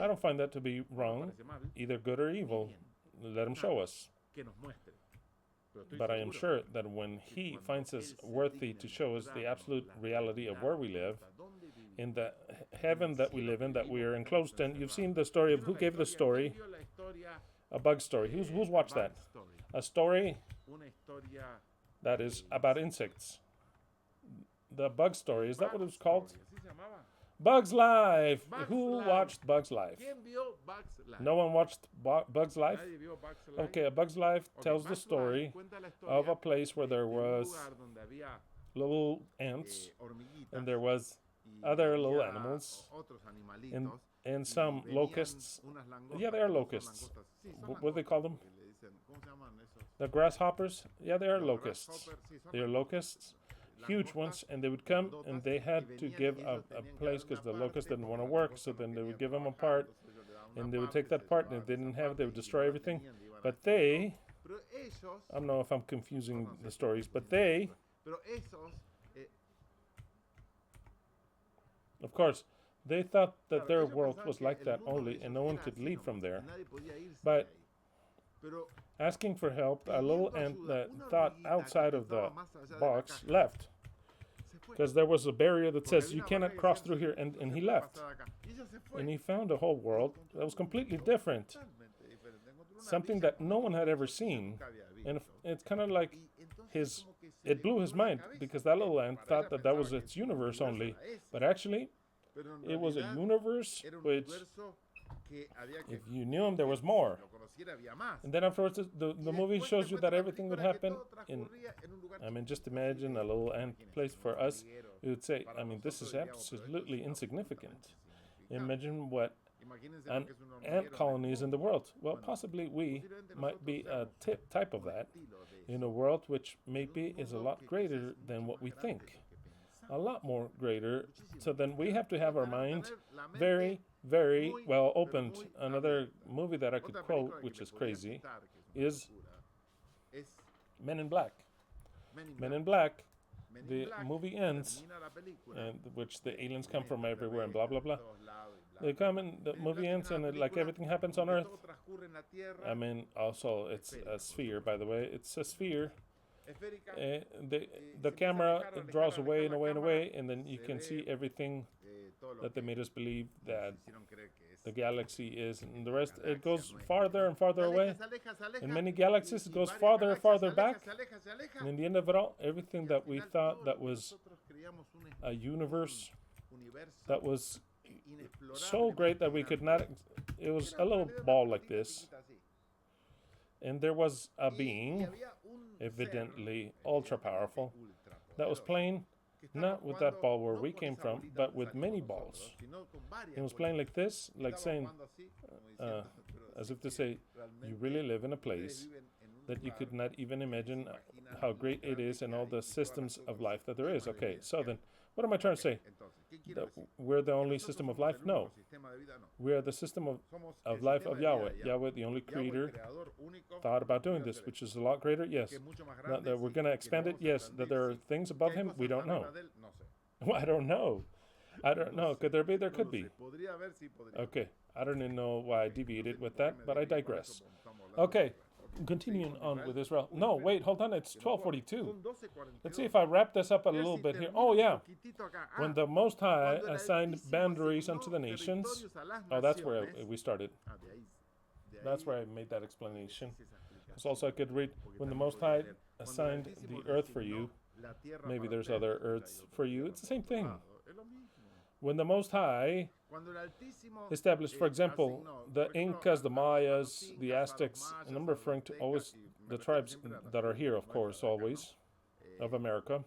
I don't find that to be wrong, either good or evil. Let him show us. But I am sure that when he finds us worthy to show us the absolute reality of where we live, in the heaven that we live in, that we are enclosed in, you've seen the story of who gave the story, a bug story. Who's watched that? A story that is about insects. The bug story, is that what it was called? Bug's Life. Who watched Bug's Life? No one watched Bug's Life? Okay, A Bug's Life tells the story of a place where there was little ants, and there was other little animals, and some locusts. Yeah, they are locusts. What do they call them? The grasshoppers? Yeah, they are locusts. They are locusts. Huge ones, and they would come, and they had to give a place because the locust didn't want to work, so then they would give them a part, and they would take that part, and if they didn't have it, they would destroy everything. But they, I don't know if I'm confusing the stories, but they, of course, they thought that their world was like that only, and no one could leave from there. But asking for help, a little ant that thought outside of the box left. Because there was a barrier that says you cannot cross through here, and he left. And he found a whole world that was completely different. Something that no one had ever seen. And it's kind of like it blew his mind, because that little ant thought that was its universe only. But actually, it was a universe which, if you knew him, there was more. And then afterwards, the movie shows you that everything would happen just imagine a little ant place for us. You would say, this is absolutely insignificant. Imagine what an ant colony is in the world. Well, possibly we might be a type of that in a world which maybe is a lot greater than what we think. A lot more greater. So then we have to have our mind very, very well opened. Another movie that I could quote, which is crazy, is Men in Black. Men in Black the movie ends, and which the aliens come from everywhere and blah blah blah. They come and the movie ends and like everything happens on Earth. I mean, also it's a sphere, by the way. It's a sphere. The camera draws away and away and away, and then you can see everything that they made us believe that the galaxy is, and the rest, it goes farther and farther away. In many galaxies, it goes farther and farther back. And in the end of it all, everything that we thought that was a universe that was so great that we could not, it was a little ball like this. And there was a being, evidently ultra powerful, that was playing not with that ball where we came from, but with many balls. He was playing like this, like saying, as if to say, you really live in a place that you could not even imagine how great it is and all the systems of life that there is. Okay, so then, what am I trying to say? That we're the only system of life? No. We are the system of life of Yahweh. Yahweh, the only creator, thought about doing this, which is a lot greater? Yes. Not that we're going to expand it? Yes. That there are things above him? We don't know. Well, I don't know. I don't know. Could there be? There could be. Okay. I don't even know why I deviated with that, but I digress. Okay. Continuing on with Israel. No, wait, hold on. It's 12:42. Let's see if I wrap this up a little bit here. Oh, yeah. When the Most High assigned boundaries unto the nations. Oh, that's where we started. That's where I made that explanation. So also I could read, when the Most High assigned the earth for you. Maybe there's other earths for you. It's the same thing. When the Most High established, for example, the Incas, the Mayas, the Aztecs, and I'm referring to always the tribes that are here, of course, always, of America.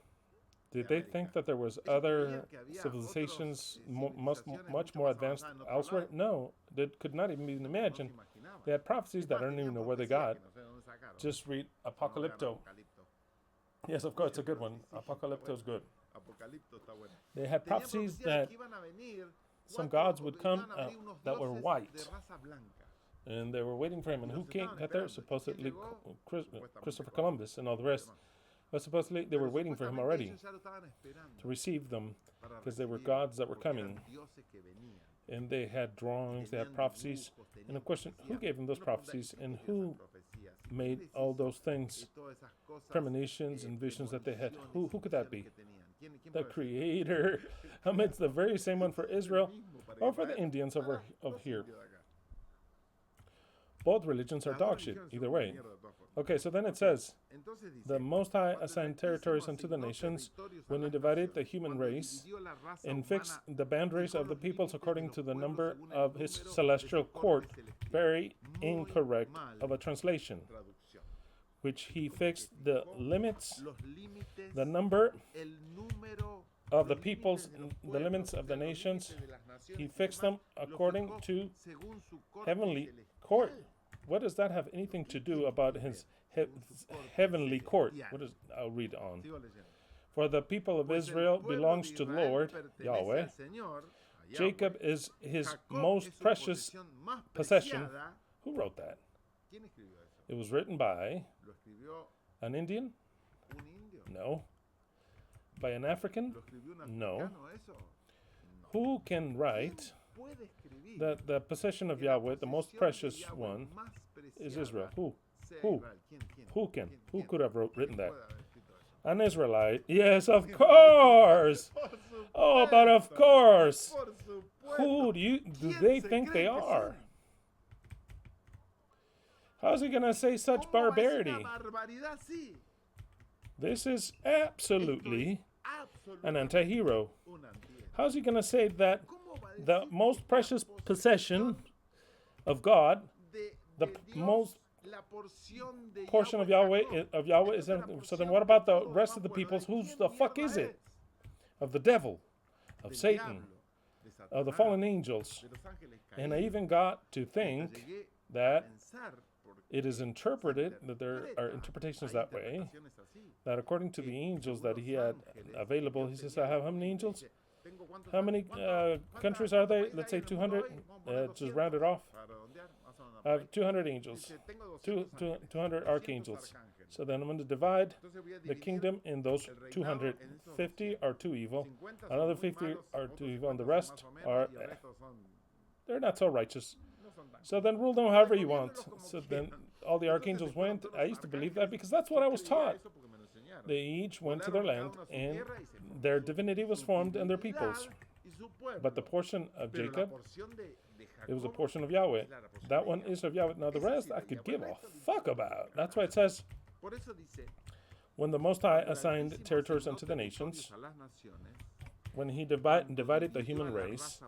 Did they think that there was other civilizations much more advanced elsewhere? No, they could not even imagine. They had prophecies that I don't even know where they got. Just read Apocalypto. Yes, of course, it's a good one. Apocalypto is good. They had prophecies that some gods would come that were white, and they were waiting for him. And who got there? Supposedly Christopher Columbus and all the rest. But supposedly they were waiting for him already to receive them, because they were gods that were coming. And they had drawings, they had prophecies. And the question, who gave them those prophecies, and who made all those things, premonitions and visions that they had? Who could that be? The Creator. I mean, it's the very same one for Israel or for the Indians of here. Both religions are dog shit, either way. Okay, so then it says, the Most High assigned territories unto the nations when he divided the human race and fixed the boundaries of the peoples according to the number of his celestial court. Very incorrect of a translation. Which he fixed the limits, the number of the peoples, the limits of the nations. He fixed them according to heavenly court. What does that have anything to do about his heavenly court? I'll read on. For the people of Israel belongs to the Lord, Yahweh. Jacob is his most precious possession. Who wrote that? It was written by an Indian? No. By an African? No. Who can write that the possession of Yahweh, the most precious one, is Israel? Who? Who could have written that? An Israelite. Yes, of course. Oh, but of course. Who do they think they are? How's he going to say such barbarity? This is absolutely an anti-hero. How's he going to say that the most precious possession of God, the most portion of Yahweh is in, so then what about the rest of the peoples? Whose the fuck is it? Of the devil, of Satan, of the fallen angels. And I even got to think that it is interpreted, that there are interpretations that way, that according to the angels that he had available, he says, I have how many angels? How many countries are they? Let's say 200. Just round it off. I have 200 angels, 200 archangels. So then I'm going to divide the kingdom in those 250 are too evil, another 50 are too evil, and the rest are, they're not so righteous. So then rule them however you want. So then all the archangels went. I used to believe that because that's what I was taught. They each went to their land, and their divinity was formed and their peoples. But the portion of Jacob, it was a portion of Yahweh. That one is of Yahweh. Now the rest I could give a fuck about. That's why it says, when the Most High assigned territories unto the nations, when he divided the human race,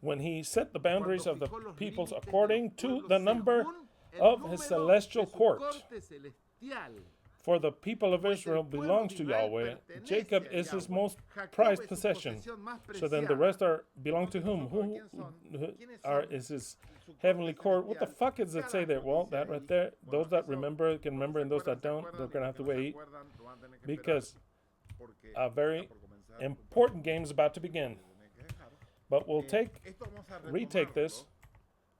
when he set the boundaries of the peoples according to the number of his celestial court. For the people of Israel belongs to Yahweh. Jacob is his most prized possession. So then the rest belong to whom? Who is his heavenly court? What the fuck does it say there? Well, that right there, those that remember can remember, and those that don't, they're going to have to wait. Because a very important game is about to begin. But we'll retake this.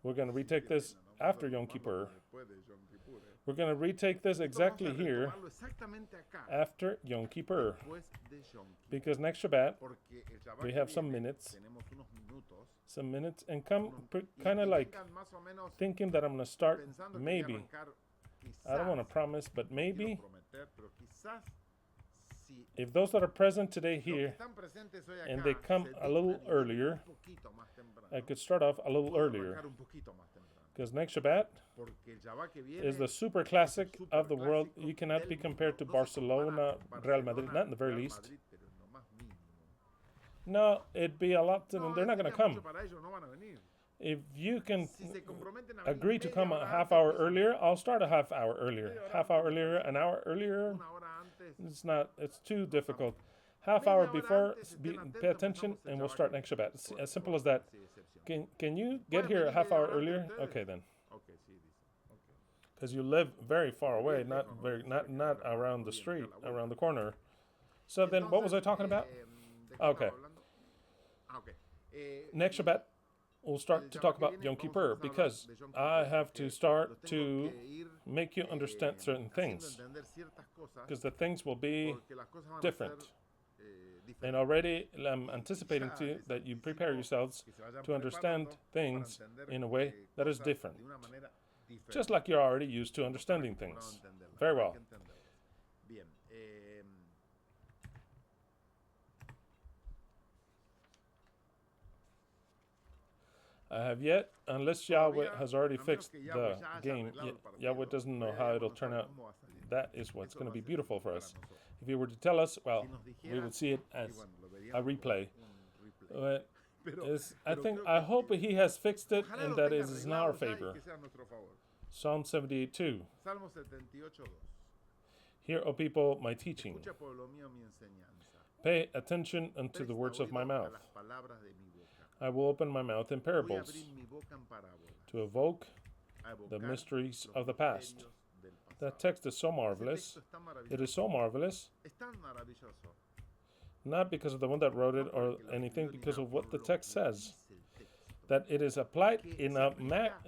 We're going to retake this after Yom Kippur. We're going to retake this exactly here after Yom Kippur. Because next Shabbat, we have some minutes, and come kind of like thinking that I'm going to start maybe. I don't want to promise, but maybe if those that are present today here and they come a little earlier, I could start off a little earlier. Because next Shabbat is the super classic of the world. You cannot be compared to Barcelona, Real Madrid, not in the very least. No, it'd be a lot. They're not going to come. If you can agree to come a half hour earlier, I'll start a half hour earlier. Half hour earlier, an hour earlier. It's too difficult. Half hour before, pay attention, and we'll start next Shabbat. It's as simple as that. Can you get here a half hour earlier? Okay then. Because you live very far away, not around the street, around the corner. So then, what was I talking about? Okay. Next Shabbat, we'll start to talk about Yom Kippur, because I have to start to make you understand certain things, because the things will be different. And already I'm anticipating to you that you prepare yourselves to understand things in a way that is different. Just like you're already used to understanding things. Very well. I have yet, unless Yahweh has already fixed the game, Yahweh doesn't know how it'll turn out. That is what's going to be beautiful for us. If he were to tell us, well, we would see it as a replay. But I hope he has fixed it, and that is in our favor. Psalm 78:2. Hear, O people, my teaching. Pay attention unto the words of my mouth. I will open my mouth in parables to evoke the mysteries of the past. That text is so marvelous. It is so marvelous. Not because of the one that wrote it or anything, because of what the text says. That it is applied in a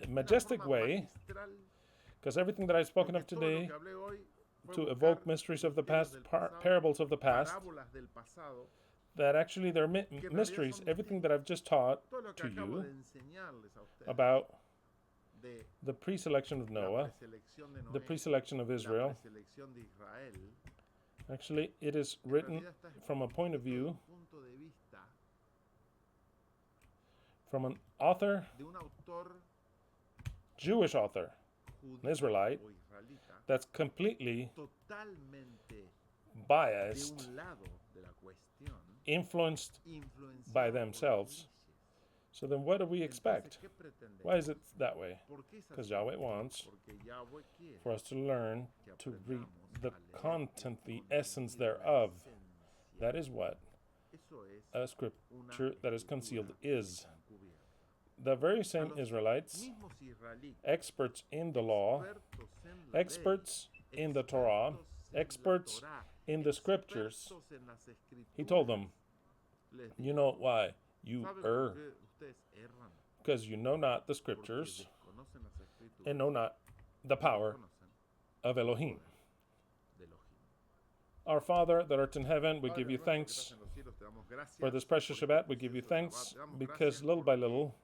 majestic way, because everything that I've spoken of today, to evoke mysteries of the past, parables of the past, that actually they're mysteries. Everything that I've just taught to you about the pre-selection of Noah, the pre-selection of Israel. Actually, it is written from a point of view, from an author, Jewish author, an Israelite, that's completely biased, influenced by themselves. So then what do we expect? Why is it that way? Because Yahweh wants for us to learn to read the content, the essence thereof. That is what a scripture that is concealed is. The very same Israelites, experts in the law, experts in the Torah, experts in the scriptures, he told them, You know why you err? Because you know not the scriptures and know not the power of Elohim. Our Father that art in heaven, we give you thanks for this precious Shabbat. We give you thanks because little by little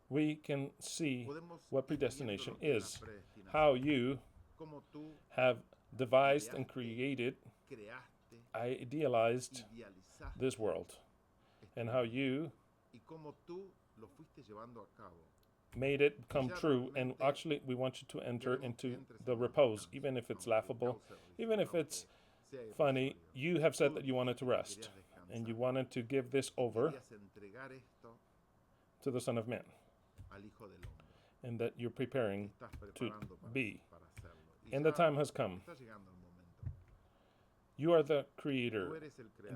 we can see what predestination is, how you have devised and created, idealized this world, and how you made it come true. And actually, we want you to enter into the repose, even if it's laughable, even if it's funny. You have said that you wanted to rest, and you wanted to give this over to the Son of Man, and that you're preparing to be. And the time has come. You are the creator,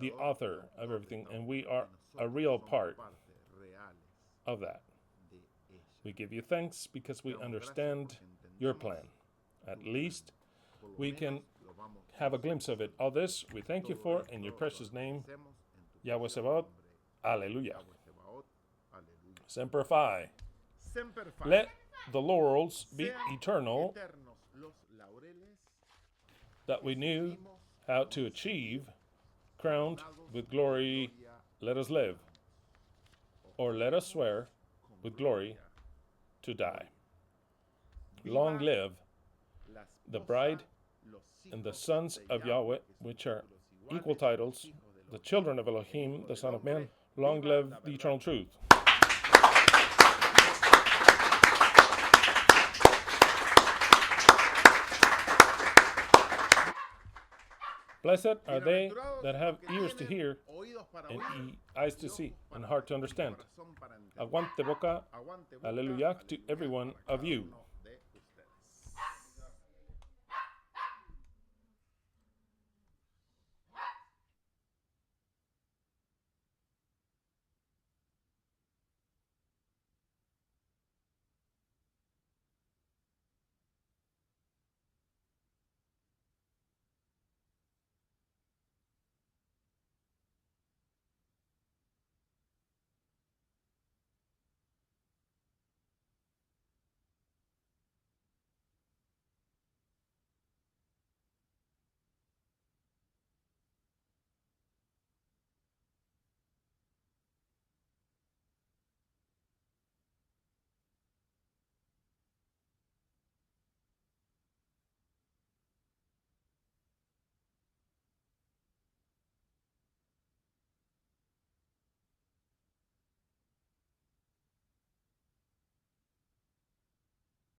the author of everything, and we are a real part of that. We give you thanks because we understand your plan. At least we can have a glimpse of it. All this we thank you for in your precious name, YHWH. Alleluia. Semper Fi. Let the laurels be eternal that we knew how to achieve, crowned with glory. Let us live, or let us swear with glory to die. Long live the bride and the sons of Yahweh, which are equal titles, the children of Elohim, the Son of Man. Long live the eternal truth. Blessed are they that have ears to hear and eyes to see and heart to understand. Aguante boca, aleluya, to every one of you.